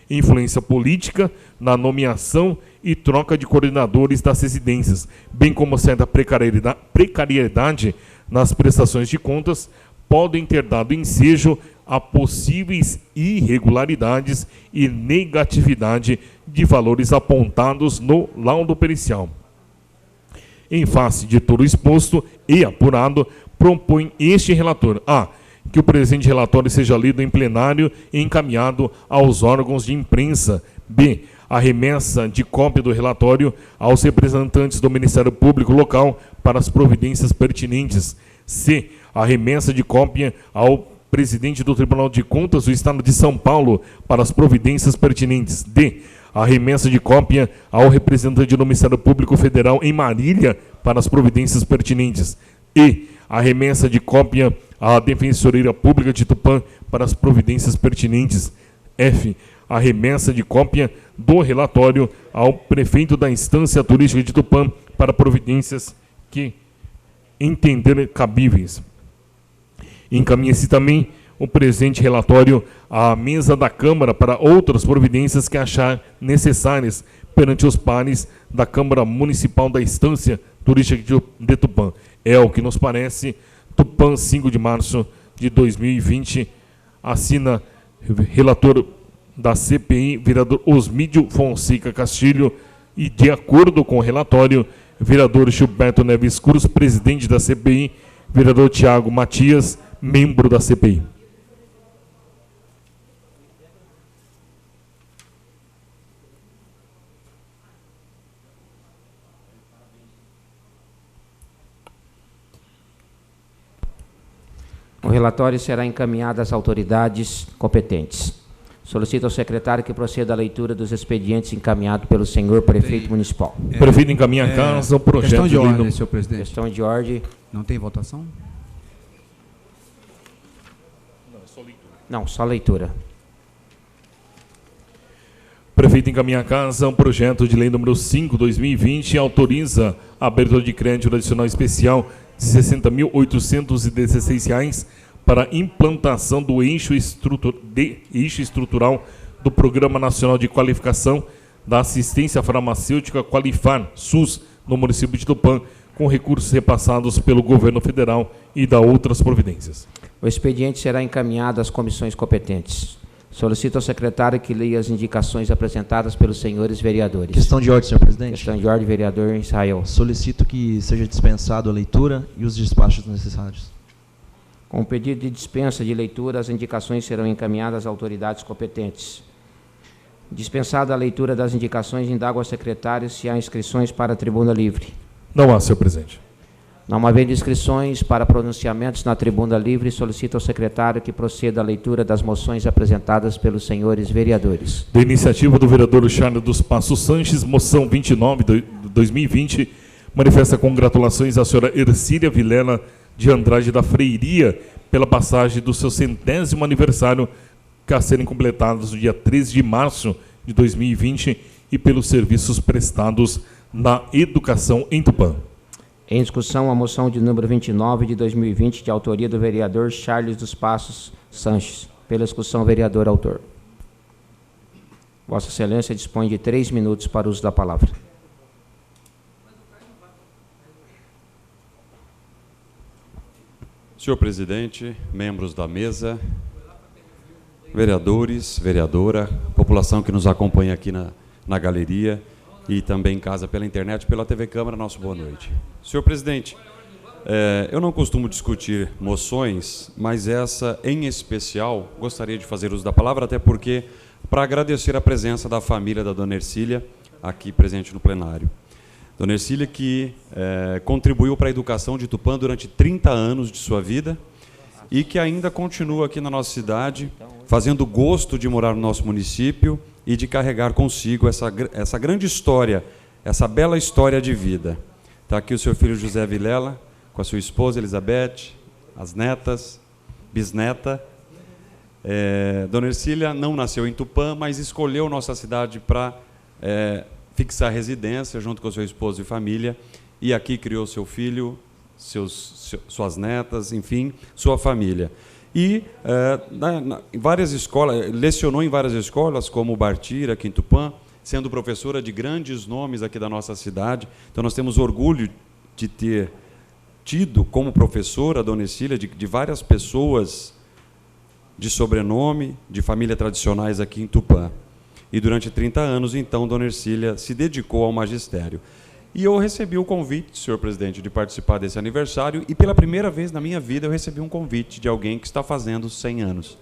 Influência política na nomeação e troca de coordenadores das residências, bem como certa precariedade nas prestações de contas, podem ter dado ensejo a possíveis irregularidades e negatividade de valores apontados no laudo pericial. Em face de todo exposto e apurado, propõe este relator que o presente relatório seja lido em plenário e encaminhado aos órgãos de imprensa. B. A remessa de cópia do relatório aos representantes do Ministério Público local para as providências pertinentes. C. A remessa de cópia ao presidente do Tribunal de Contas do Estado de São Paulo para as providências pertinentes. D. A remessa de cópia ao representante do Ministério Público Federal em Marília para as providências pertinentes. E. A remessa de cópia à Defensoria Pública de Tupã para as providências pertinentes. F. A remessa de cópia do relatório ao prefeito da instância turística de Tupã para providências que entenderem cabíveis. Encaminha-se também o presente relatório à mesa da Câmara para outras providências que achar necessárias perante os pares da Câmara Municipal da Instância Turística de Tupã. É o que nos parece Tupã, 5 de março de 2020. Assina relator da CPI, vereador Osmídio Fonseca Castilho, e de acordo com o relatório, vereador Gilberto Neves Cruz, presidente da CPI, vereador Tiago Matias, membro da CPI. O relatório será encaminhado às autoridades competentes. Solicito ao secretário que proceda à leitura dos expedientes encaminhados pelo senhor prefeito municipal. Prefeito, encaminha a casa o projeto Questão de ordem, lei senhor presidente. Questão de ordem. Não tem votação? Não, só leitura. Prefeito, encaminha a casa um projeto de lei número 5/2020 e autoriza a abertura de crédito adicional especial de R$ 60.816 para implantação do eixo estrutural do Programa Nacional de Qualificação da Assistência Farmacêutica Qualifar, SUS, no município de Tupã, com recursos repassados pelo governo federal e da outras providências. O expediente será encaminhado às comissões competentes. Solicito ao secretário que leia as indicações apresentadas pelos senhores vereadores. Questão de ordem, senhor presidente. Questão de ordem, vereador Israel. Solicito que seja dispensado a leitura e os despachos necessários. Com o pedido de dispensa de leitura, as indicações serão encaminhadas às autoridades competentes. Dispensada a leitura das indicações, indago ao secretário se há inscrições para a tribuna livre. Não há, senhor presidente. Não havendo inscrições para pronunciamentos na tribuna livre, solicito ao secretário que proceda à leitura das moções apresentadas pelos senhores vereadores. Da iniciativa do vereador Charles dos Passos Sanches, moção 29 de 2020, manifesta congratulações à senhora Ercília Vilela de Andrade da Freiria pela passagem do seu 100º aniversário, a serem completados no dia 13 de março de 2020, e pelos serviços prestados na educação em Tupã. Em discussão, a moção de número 29 de 2020, de autoria do vereador Charles dos Passos Sanches. Pela discussão, vereador autor. Vossa Excelência dispõe de 3 minutos para o uso da palavra. Senhor presidente, membros da mesa, vereadores, vereadora, população que nos acompanha aqui na galeria e também em casa pela internet, pela TV Câmara, nosso boa noite. Senhor presidente, eu não costumo discutir moções, mas essa em especial gostaria de fazer uso da palavra, até porque para agradecer a presença da família da dona Ercília aqui presente no plenário. Dona Ercília que contribuiu para a educação de Tupã durante 30 anos de sua vida e que ainda continua aqui na nossa cidade, fazendo gosto de morar no nosso município e de carregar consigo essa grande história, essa bela história de vida. Está aqui o seu filho José Vilela, com a sua esposa Elizabeth, as netas, bisneta. Dona Ercília não nasceu em Tupã, mas escolheu nossa cidade para fixar residência junto com seu esposo e família, e aqui criou seu filho, suas netas, enfim, sua família. E em várias escolas, lecionou em várias escolas, como o Bartira, aqui em Tupã, sendo professora de grandes nomes aqui da nossa cidade. Então, nós temos orgulho de ter tido como professora a dona Ercília de várias pessoas de sobrenome, de família tradicionais aqui em Tupã. E durante 30 anos, então, dona Ercília se dedicou ao magistério. E eu recebi o convite, senhor presidente, de participar desse aniversário, e pela primeira vez na minha vida eu recebi um convite de alguém que está fazendo 100 anos.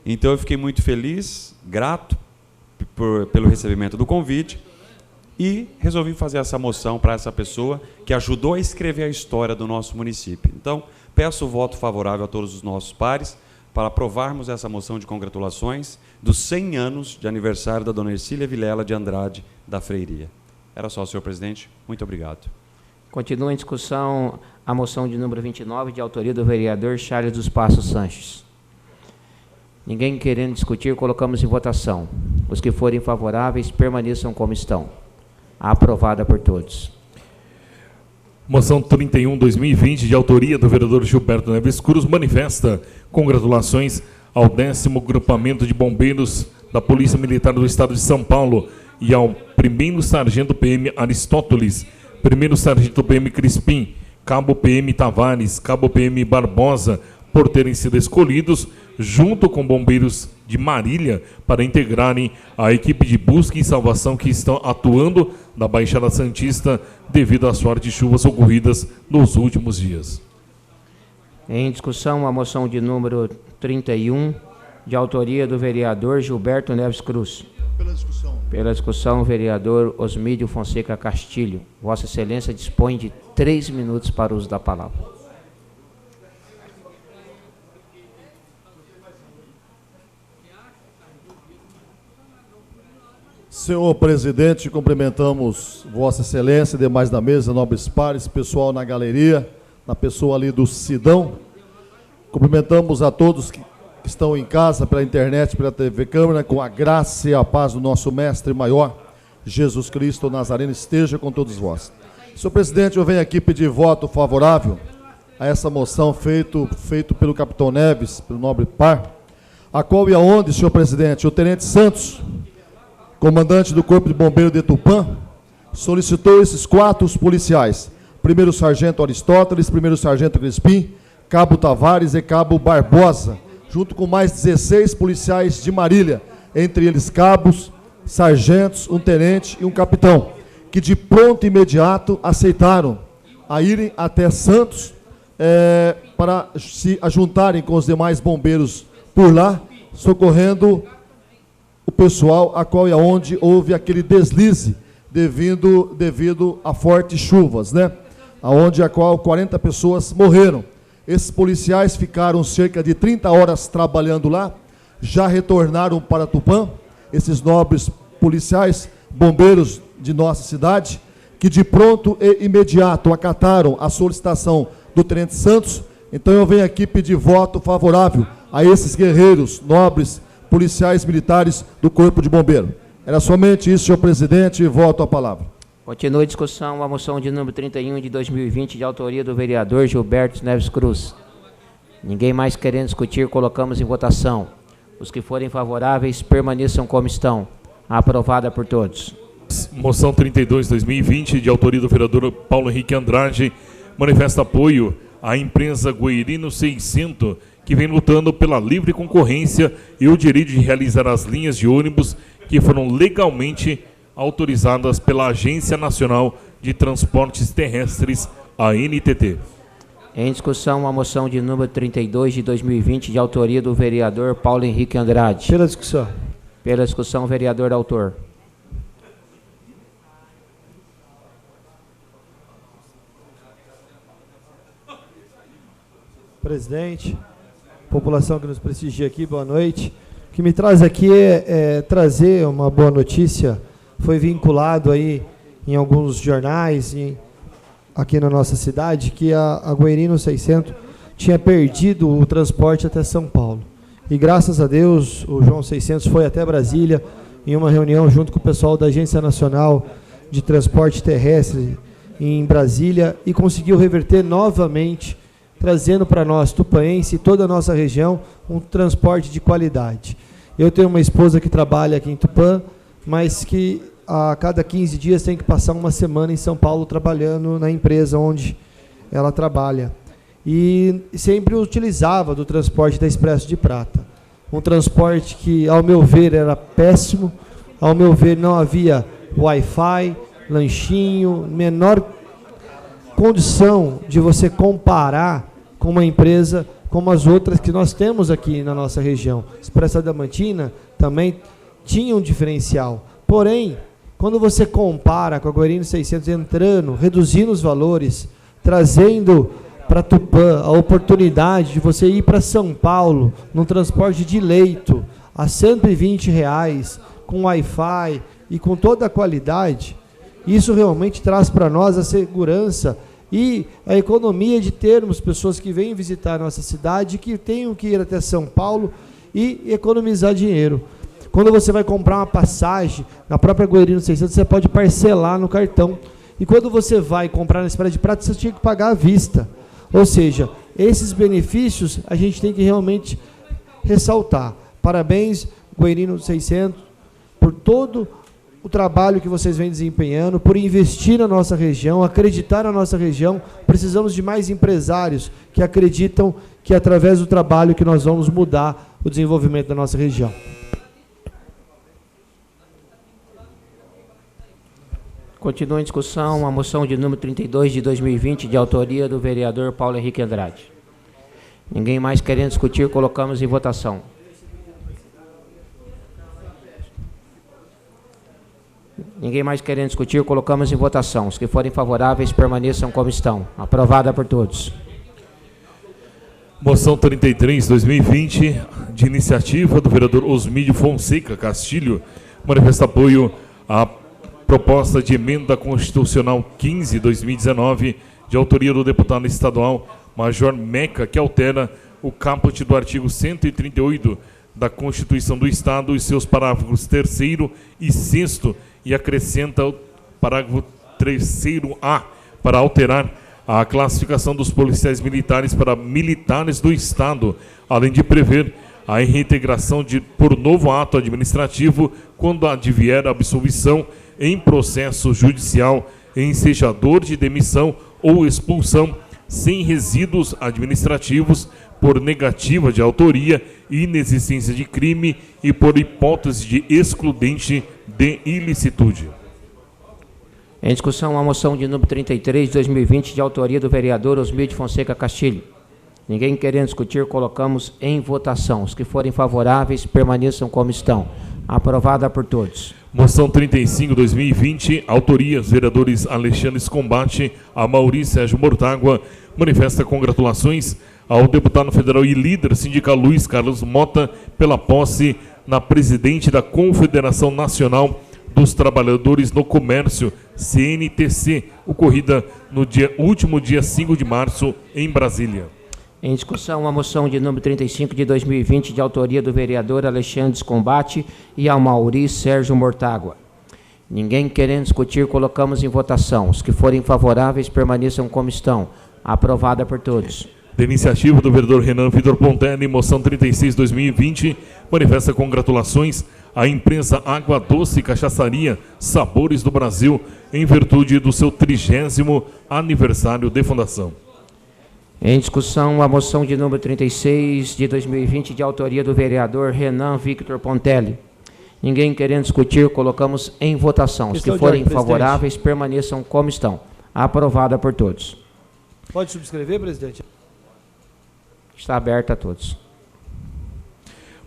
Então eu fiquei muito feliz, grato pelo recebimento do convite, e resolvi fazer essa moção para essa pessoa que ajudou a escrever a história do nosso município. Então, peço o voto favorável a todos os nossos pares para aprovarmos essa moção de congratulações dos 100 anos de aniversário da dona Ercília Vilela de Andrade da Freiria. Era só, senhor presidente. Muito obrigado. Continua em discussão a moção de número 29, de autoria do vereador Charles dos Passos Sanches. Ninguém querendo discutir, colocamos em votação. Os que forem favoráveis, permaneçam como estão. Aprovada por todos. Moção 31/2020, de autoria do vereador Gilberto Neves Cruz, manifesta congratulações ao 10º Grupamento de Bombeiros da Polícia Militar do Estado de São Paulo e ao 1º Sargento PM Aristóteles, 1º Sargento PM Crispim, Cabo PM Tavares, Cabo PM Barbosa, por terem sido escolhidos, junto com bombeiros de Marília, para integrarem a equipe de busca e salvação que estão atuando na Baixada Santista devido às fortes chuvas ocorridas nos últimos dias. Em discussão, a moção de número 31, de autoria do vereador Gilberto Neves Cruz. Pela discussão, o vereador Osmídio Fonseca Castilho. Vossa Excelência dispõe de 3 minutos para o uso da palavra. Senhor presidente, cumprimentamos Vossa Excelência, demais da mesa, nobres pares, pessoal na galeria, na pessoa ali do Sidão. Cumprimentamos a todos que estão em casa, pela internet, pela TV Câmara, com a graça e a paz do nosso mestre maior, Jesus Cristo Nazareno, esteja com todos vós. Senhor presidente, eu venho aqui pedir voto favorável a essa moção feito pelo capitão Neves, pelo nobre par, a qual e aonde, senhor presidente, o tenente Santos, comandante do Corpo de Bombeiro de Tupã, solicitou esses 4 policiais, primeiro sargento Aristóteles, primeiro sargento Crispim, cabo Tavares e cabo Barbosa, junto com mais 16 policiais de Marília, entre eles cabos, sargentos, um tenente e um capitão, que de pronto imediato aceitaram a irem até Santos para se ajuntarem com os demais bombeiros por lá, socorrendo o pessoal a qual e aonde houve aquele deslize devido a fortes chuvas, né? Aonde a qual 40 pessoas morreram. Esses policiais ficaram cerca de 30 horas trabalhando lá, já retornaram para Tupã, esses nobres policiais, bombeiros de nossa cidade, que de pronto e imediato acataram a solicitação do tenente Santos. Então eu venho aqui pedir voto favorável a esses guerreiros, nobres, policiais militares do Corpo de Bombeiro. Era somente isso, senhor presidente, e voto a palavra. Continua a discussão a moção de número 31 de 2020, de autoria do vereador Gilberto Neves Cruz. Ninguém mais querendo discutir, colocamos em votação. Os que forem favoráveis, permaneçam como estão. Aprovada por todos. Moção 32, 2020, de autoria do vereador Paulo Henrique Andrade, manifesta apoio à empresa Guairino 600, que vem lutando pela livre concorrência e o direito de realizar as linhas de ônibus que foram legalmente autorizadas pela Agência Nacional de Transportes Terrestres, a ANTT. Em discussão, a moção de número 32 de 2020, de autoria do vereador Paulo Henrique Andrade. Pela discussão. Pela discussão, vereador autor. Presidente, população que nos prestigia aqui, boa noite. O que me traz aqui é trazer uma boa notícia. Foi vinculado aí em alguns jornais aqui na nossa cidade que a Guairino 600 tinha perdido o transporte até São Paulo. E graças a Deus o João 600 foi até Brasília em uma reunião junto com o pessoal da Agência Nacional de Transporte Terrestre em Brasília e conseguiu reverter novamente, trazendo para nós, tupaense e toda a nossa região, um transporte de qualidade. Eu tenho uma esposa que trabalha aqui em Tupã, mas que a cada 15 dias tem que passar uma semana em São Paulo trabalhando na empresa onde ela trabalha. E sempre utilizava do transporte da Expresso de Prata. Um transporte que, ao meu ver, era péssimo, ao meu ver, não havia Wi-Fi, lanchinho, menor condição de você comparar com uma empresa como as outras que nós temos aqui na nossa região. Expresso Adamantina também tinha um diferencial. Porém, quando você compara com a Guairino 600 entrando, reduzindo os valores, trazendo para Tupã a oportunidade de você ir para São Paulo num transporte de leito a R$120, com Wi-Fi e com toda a qualidade, isso realmente traz para nós a segurança e a economia de termos pessoas que vêm visitar a nossa cidade, que tenham que ir até São Paulo e economizar dinheiro. Quando você vai comprar uma passagem na própria Guairino 600, você pode parcelar no cartão. E quando você vai comprar na Expresso de Prata, você tinha que pagar à vista. Ou seja, esses benefícios a gente tem que realmente ressaltar. Parabéns, Guairino 600, por todo o trabalho que vocês vêm desempenhando, por investir na nossa região, acreditar na nossa região. Precisamos de mais empresários que acreditam que, através do trabalho, que nós vamos mudar o desenvolvimento da nossa região. Continua em discussão a moção de número 32 de 2020, de autoria do vereador Paulo Henrique Andrade. Ninguém mais querendo discutir, colocamos em votação. Ninguém mais querendo discutir, colocamos em votação. Os que forem favoráveis permaneçam como estão. Aprovada por todos. Moção 33, 2020, de iniciativa do vereador Osmídio Fonseca Castilho, manifesta apoio à proposta de emenda constitucional 15, 2019, de autoria do deputado estadual Major Meca, que altera o caput do artigo 138 da Constituição do Estado e seus parágrafos 3º e 6º e acrescenta o parágrafo 3º-A para alterar a classificação dos policiais militares para militares do Estado, além de prever a reintegração por novo ato administrativo quando advier a absolvição em processo judicial ensejador de demissão ou expulsão sem resíduos administrativos por negativa de autoria, inexistência de crime e por hipótese de excludente de ilicitude. Em discussão a moção de número 33 de 2020, de autoria do vereador Osmídio Fonseca Castilho. Ninguém querendo discutir, colocamos em votação. Os que forem favoráveis permaneçam como estão. Aprovada por todos. Moção 35, 2020, autoria, os vereadores Alexandre Combate, Amaury Sérgio Mortágua, manifesta congratulações ao deputado federal e líder sindical Luiz Carlos Mota pela posse na presidente da Confederação Nacional dos Trabalhadores no Comércio, CNTC, ocorrida no último dia 5 de março, em Brasília. Em discussão, a moção de número 35 de 2020, de autoria do vereador Alexandre Combate e Amaury Sérgio Mortágua. Ninguém querendo discutir, colocamos em votação. Os que forem favoráveis permaneçam como estão. Aprovada por todos. Da iniciativa do vereador Renan Vitor Pontelli, moção 36, 2020, manifesta congratulações à empresa Água Doce e Cachaçaria Sabores do Brasil, em virtude do seu 30º aniversário de fundação. Em discussão, a moção de número 36 de 2020, de autoria do vereador Renan Victor Pontelli. Ninguém querendo discutir, colocamos em votação. Os que forem favoráveis permaneçam como estão. Aprovada por todos. Pode subscrever, presidente? Está aberta a todos.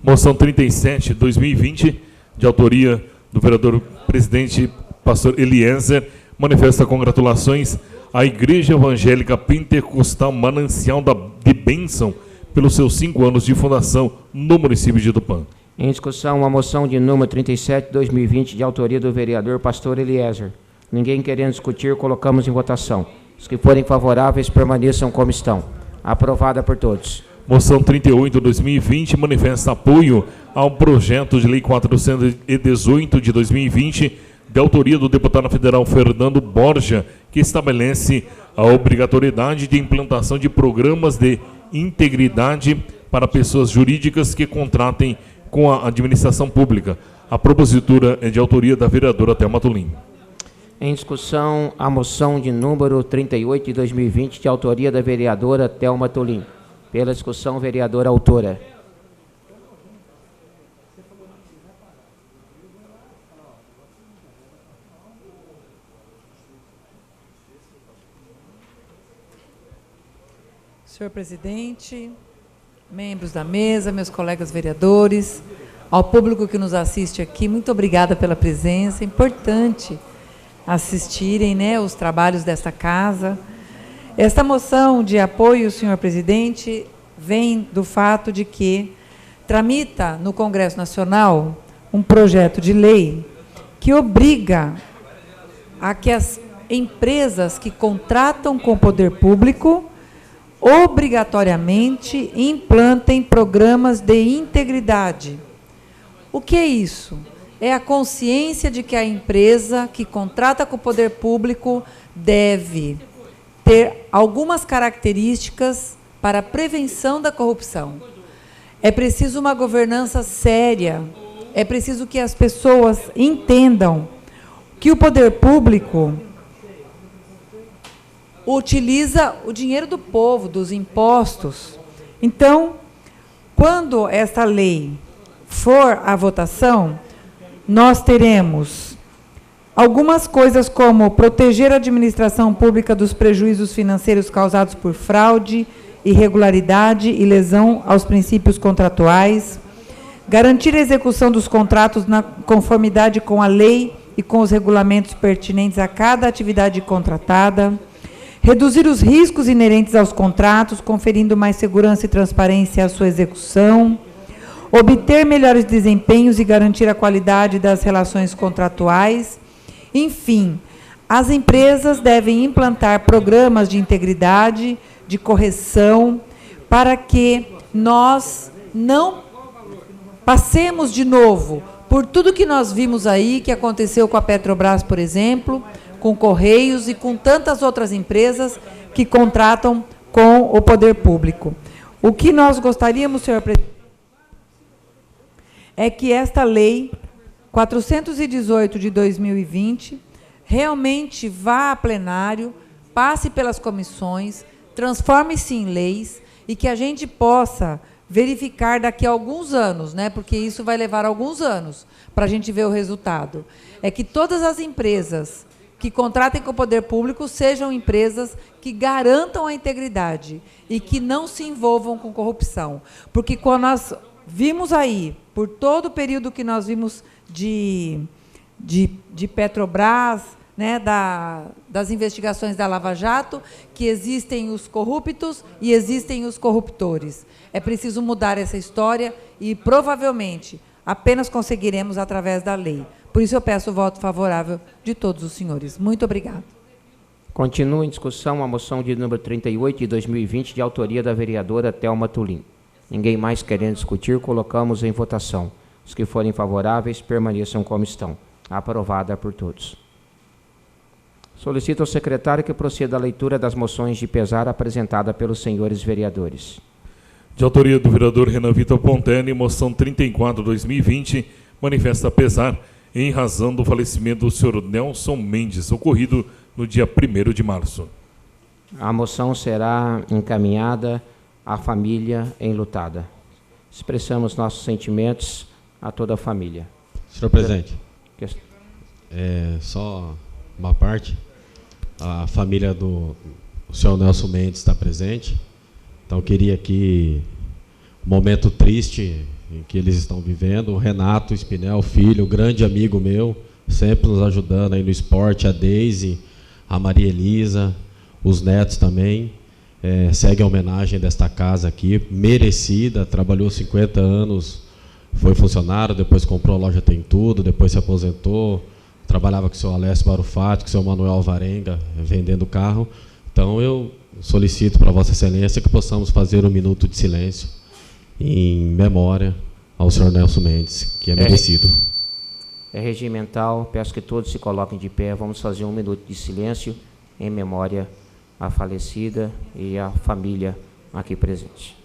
Moção 37, 2020, de autoria do vereador presidente pastor Eliezer, manifesta congratulações à Igreja Evangélica Pentecostal Manancial de Bênção pelos seus 5 anos de fundação no município de Tupã. Em discussão, a moção de número 37, 2020, de autoria do vereador pastor Eliezer. Ninguém querendo discutir, colocamos em votação. Os que forem favoráveis permaneçam como estão. Aprovada por todos. Moção 38, 2020, manifesta apoio ao projeto de lei 418 de 2020, de autoria do deputado federal Fernando Borja, que estabelece a obrigatoriedade de implantação de programas de integridade para pessoas jurídicas que contratem com a administração pública. A propositura é de autoria da vereadora Thelma Tulim. Em discussão, a moção de número 38 de 2020, de autoria da vereadora Thelma Tulim. Pela discussão, vereadora autora. Senhor presidente, membros da mesa, meus colegas vereadores, ao público que nos assiste aqui, muito obrigada pela presença. É importante assistirem, né, os trabalhos desta casa. Esta moção de apoio, senhor presidente, vem do fato de que tramita no Congresso Nacional um projeto de lei que obriga a que as empresas que contratam com o poder público obrigatoriamente implantem programas de integridade. O que é isso? É a consciência de que a empresa que contrata com o poder público deve ter algumas características para a prevenção da corrupção. É preciso uma governança séria, é preciso que as pessoas entendam que o poder público utiliza o dinheiro do povo, dos impostos. Então, quando esta lei for à votação, nós teremos algumas coisas como proteger a administração pública dos prejuízos financeiros causados por fraude, irregularidade e lesão aos princípios contratuais, garantir a execução dos contratos na conformidade com a lei e com os regulamentos pertinentes a cada atividade contratada, reduzir os riscos inerentes aos contratos, conferindo mais segurança e transparência à sua execução, obter melhores desempenhos e garantir a qualidade das relações contratuais. Enfim, as empresas devem implantar programas de integridade, de correção, para que nós não passemos de novo por tudo que nós vimos aí, que aconteceu com a Petrobras, por exemplo, com Correios e com tantas outras empresas que contratam com o poder público. O que nós gostaríamos, senhor presidente, é que esta lei 418 de 2020 realmente vá a plenário, passe pelas comissões, transforme-se em leis e que a gente possa verificar daqui a alguns anos, né, porque isso vai levar alguns anos para a gente ver o resultado, é que todas as empresas que contratem com o poder público sejam empresas que garantam a integridade e que não se envolvam com corrupção. Porque quando nós vimos aí, por todo o período que nós vimos de Petrobras, né, das investigações da Lava Jato, que existem os corruptos e existem os corruptores. É preciso mudar essa história e, provavelmente, apenas conseguiremos através da lei. Por isso, eu peço o voto favorável de todos os senhores. Muito obrigada. Continua em discussão a moção de número 38 de 2020, de autoria da vereadora Thelma Tulim. Ninguém mais querendo discutir, colocamos em votação. Os que forem favoráveis, permaneçam como estão. Aprovada por todos. Solicito ao secretário que proceda à leitura das moções de pesar apresentada pelos senhores vereadores. De autoria do vereador Renan Vitor Pontelli, moção 34/2020, manifesta pesar em razão do falecimento do senhor Nelson Mendes, ocorrido no dia 1º de março. A moção será encaminhada à família enlutada. Expressamos nossos sentimentos a toda a família. Senhor presidente, só uma parte. A família do senhor Nelson Mendes está presente. Então, eu queria que o momento triste em que eles estão vivendo, o Renato Spinel, filho, grande amigo meu, sempre nos ajudando aí no esporte, a Deise, a Maria Elisa, os netos também, segue a homenagem desta casa aqui, merecida, trabalhou 50 anos, foi funcionário, depois comprou a loja Tem Tudo, depois se aposentou, trabalhava com o senhor Alessio Barufati, com o senhor Manuel Varenga, vendendo carro. Então, eu solicito para Vossa Excelência que possamos fazer um minuto de silêncio em memória ao senhor Nelson Mendes, que é merecido. É regimental, peço que todos se coloquem de pé. Vamos fazer um minuto de silêncio em memória à falecida e à família aqui presente.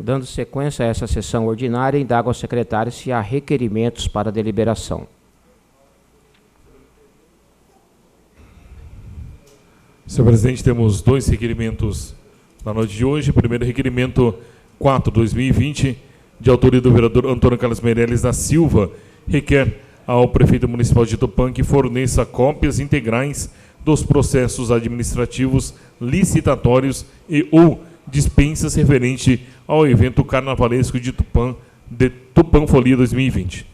Dando sequência a essa sessão ordinária, indago ao secretário se há requerimentos para deliberação. Senhor presidente, temos dois requerimentos na noite de hoje. Primeiro requerimento 4/2020, de autoria do vereador Antônio Carlos Meirelles da Silva, requer ao prefeito municipal de Tupã que forneça cópias integrais dos processos administrativos licitatórios e ou dispensas referente ao evento carnavalesco de Tupã Folia 2020.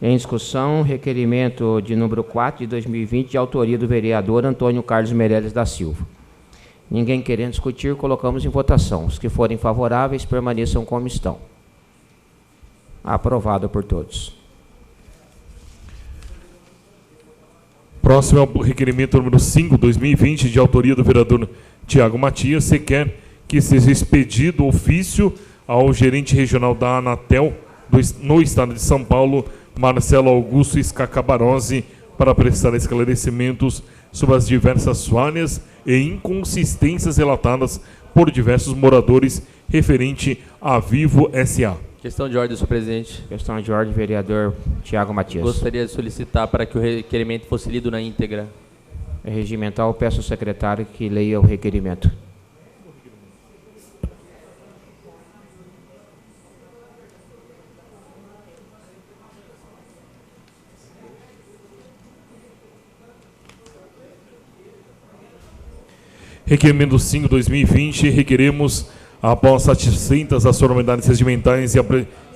Em discussão, requerimento de número 4 de 2020, de autoria do vereador Antônio Carlos Meirelles da Silva. Ninguém querendo discutir, colocamos em votação. Os que forem favoráveis, permaneçam como estão. Aprovado por todos. Próximo é o requerimento número 5, 2020, de autoria do vereador Tiago Matias, requer que seja expedido ofício ao gerente regional da Anatel no estado de São Paulo, Marcelo Augusto Scacabarose, para prestar esclarecimentos sobre as diversas falhas e inconsistências relatadas por diversos moradores referente à Vivo S.A. Questão de ordem, senhor presidente. Questão de ordem, vereador Tiago Matias. Gostaria de solicitar para que o requerimento fosse lido na íntegra. É regimental, peço ao secretário que leia o requerimento. Requerimento 5/2020, requeremos, após satisfeitas as formalidades regimentais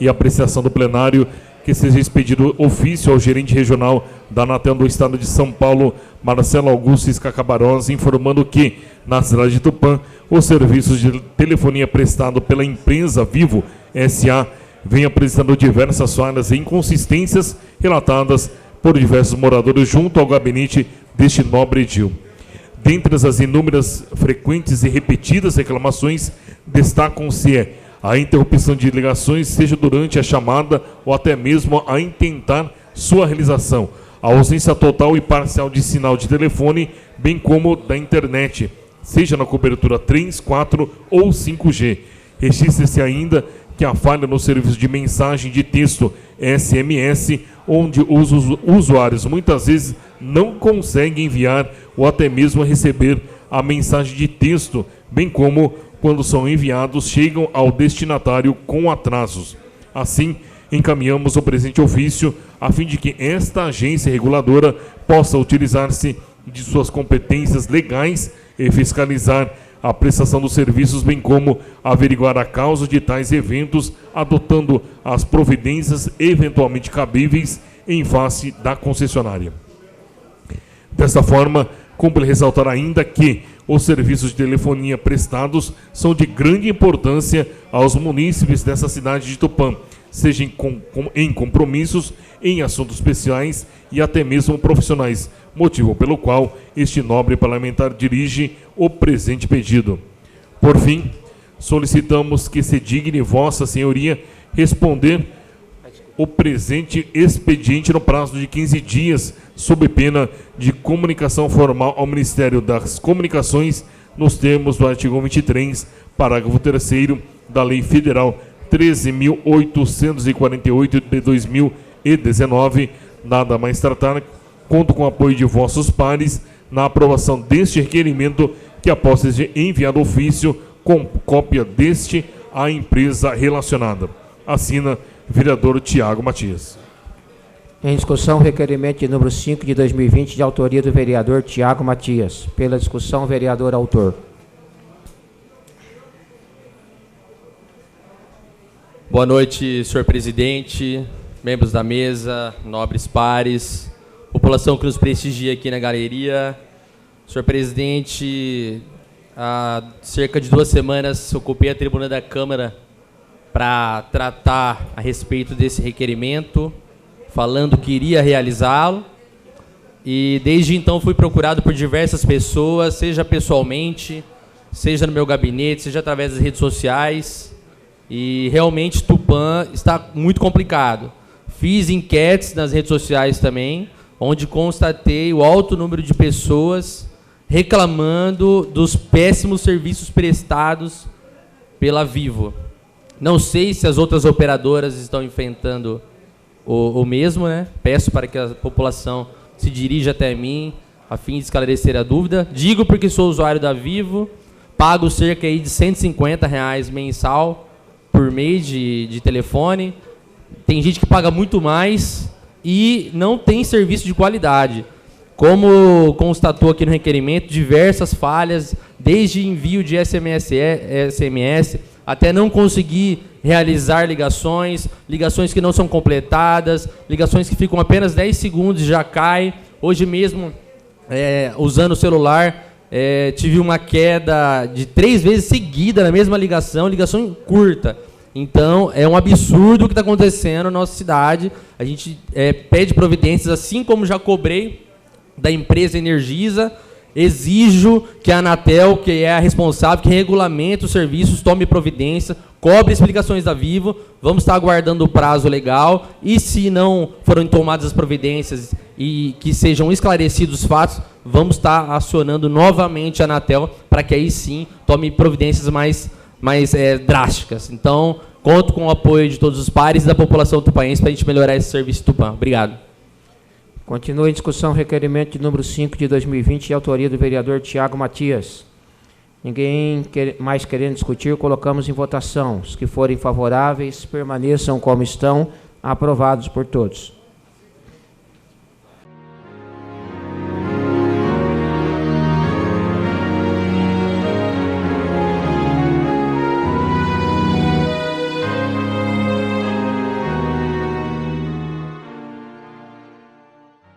e apreciação do plenário, que seja expedido ofício ao gerente regional da Anatel do estado de São Paulo, Marcelo Augusto Scacabarose, informando que, na cidade de Tupã, os serviços de telefonia prestado pela empresa Vivo S.A. vem apresentando diversas falhas e inconsistências relatadas por diversos moradores junto ao gabinete deste nobre edil. Dentre as inúmeras, frequentes e repetidas reclamações, destacam-se a interrupção de ligações, seja durante a chamada ou até mesmo a intentar sua realização, a ausência total e parcial de sinal de telefone, bem como da internet, seja na cobertura 3, 4 ou 5G. Registra-se ainda que a falha no serviço de mensagem de texto SMS, onde os usuários muitas vezes não conseguem enviar ou até mesmo receber a mensagem de texto, bem como, quando são enviados, chegam ao destinatário com atrasos. Assim, encaminhamos o presente ofício a fim de que esta agência reguladora possa utilizar-se de suas competências legais e fiscalizar a prestação dos serviços, bem como averiguar a causa de tais eventos, adotando as providências eventualmente cabíveis em face da concessionária. Desta forma, cumpre ressaltar ainda que os serviços de telefonia prestados são de grande importância aos munícipes dessa cidade de Tupã, seja em compromissos, em assuntos especiais e até mesmo profissionais, motivo pelo qual este nobre parlamentar dirige o presente pedido. Por fim, solicitamos que se digne Vossa Senhoria responder o presente expediente no prazo de 15 dias, sob pena de comunicação formal ao Ministério das Comunicações, nos termos do artigo 23, parágrafo 3º da Lei Federal 13.848 de 2019, nada mais tratar, conto com o apoio de vossos pares na aprovação deste requerimento, que após ser enviado ofício com cópia deste à empresa relacionada. Assina vereador Tiago Matias. Em discussão, requerimento de número 5 de 2020, de autoria do vereador Tiago Matias. Pela discussão, vereador autor. Boa noite, senhor presidente, membros da mesa, nobres pares, população que nos prestigia aqui na galeria. Senhor presidente, há cerca de 2 semanas ocupei a tribuna da Câmara para tratar a respeito desse requerimento, falando que iria realizá-lo, e desde então fui procurado por diversas pessoas, seja pessoalmente, seja no meu gabinete, seja através das redes sociais, e realmente Tupã está muito complicado. Fiz enquetes nas redes sociais também, onde constatei o alto número de pessoas reclamando dos péssimos serviços prestados pela Vivo. Não sei se as outras operadoras estão enfrentando o mesmo, né? Peço para que a população se dirija até mim a fim de esclarecer a dúvida. Digo porque sou usuário da Vivo, pago cerca aí de R$ 150 mensal por mês de telefone. Tem gente que paga muito mais e não tem serviço de qualidade. Como constatou aqui no requerimento, diversas falhas, desde envio de SMS até não conseguir realizar ligações que não são completadas, ligações que ficam apenas 10 segundos e já caem. Hoje mesmo, usando o celular, tive uma queda de 3 vezes seguida na mesma ligação curta. Então, é um absurdo o que está acontecendo na nossa cidade. A gente pede providências, assim como já cobrei da empresa Energisa, exijo que a Anatel, que é a responsável, que regulamenta os serviços, tome providência, cobre explicações da Vivo. Vamos estar aguardando o prazo legal e, se não forem tomadas as providências e que sejam esclarecidos os fatos, vamos estar acionando novamente a Anatel para que aí sim tome providências mais drásticas. Então, conto com o apoio de todos os pares e da população tupaense para a gente melhorar esse serviço Tupã. Obrigado. Continua em discussão o requerimento de número 5 de 2020, de autoria do vereador Tiago Matias. Ninguém mais querendo discutir, colocamos em votação. Os que forem favoráveis, permaneçam como estão, aprovados por todos.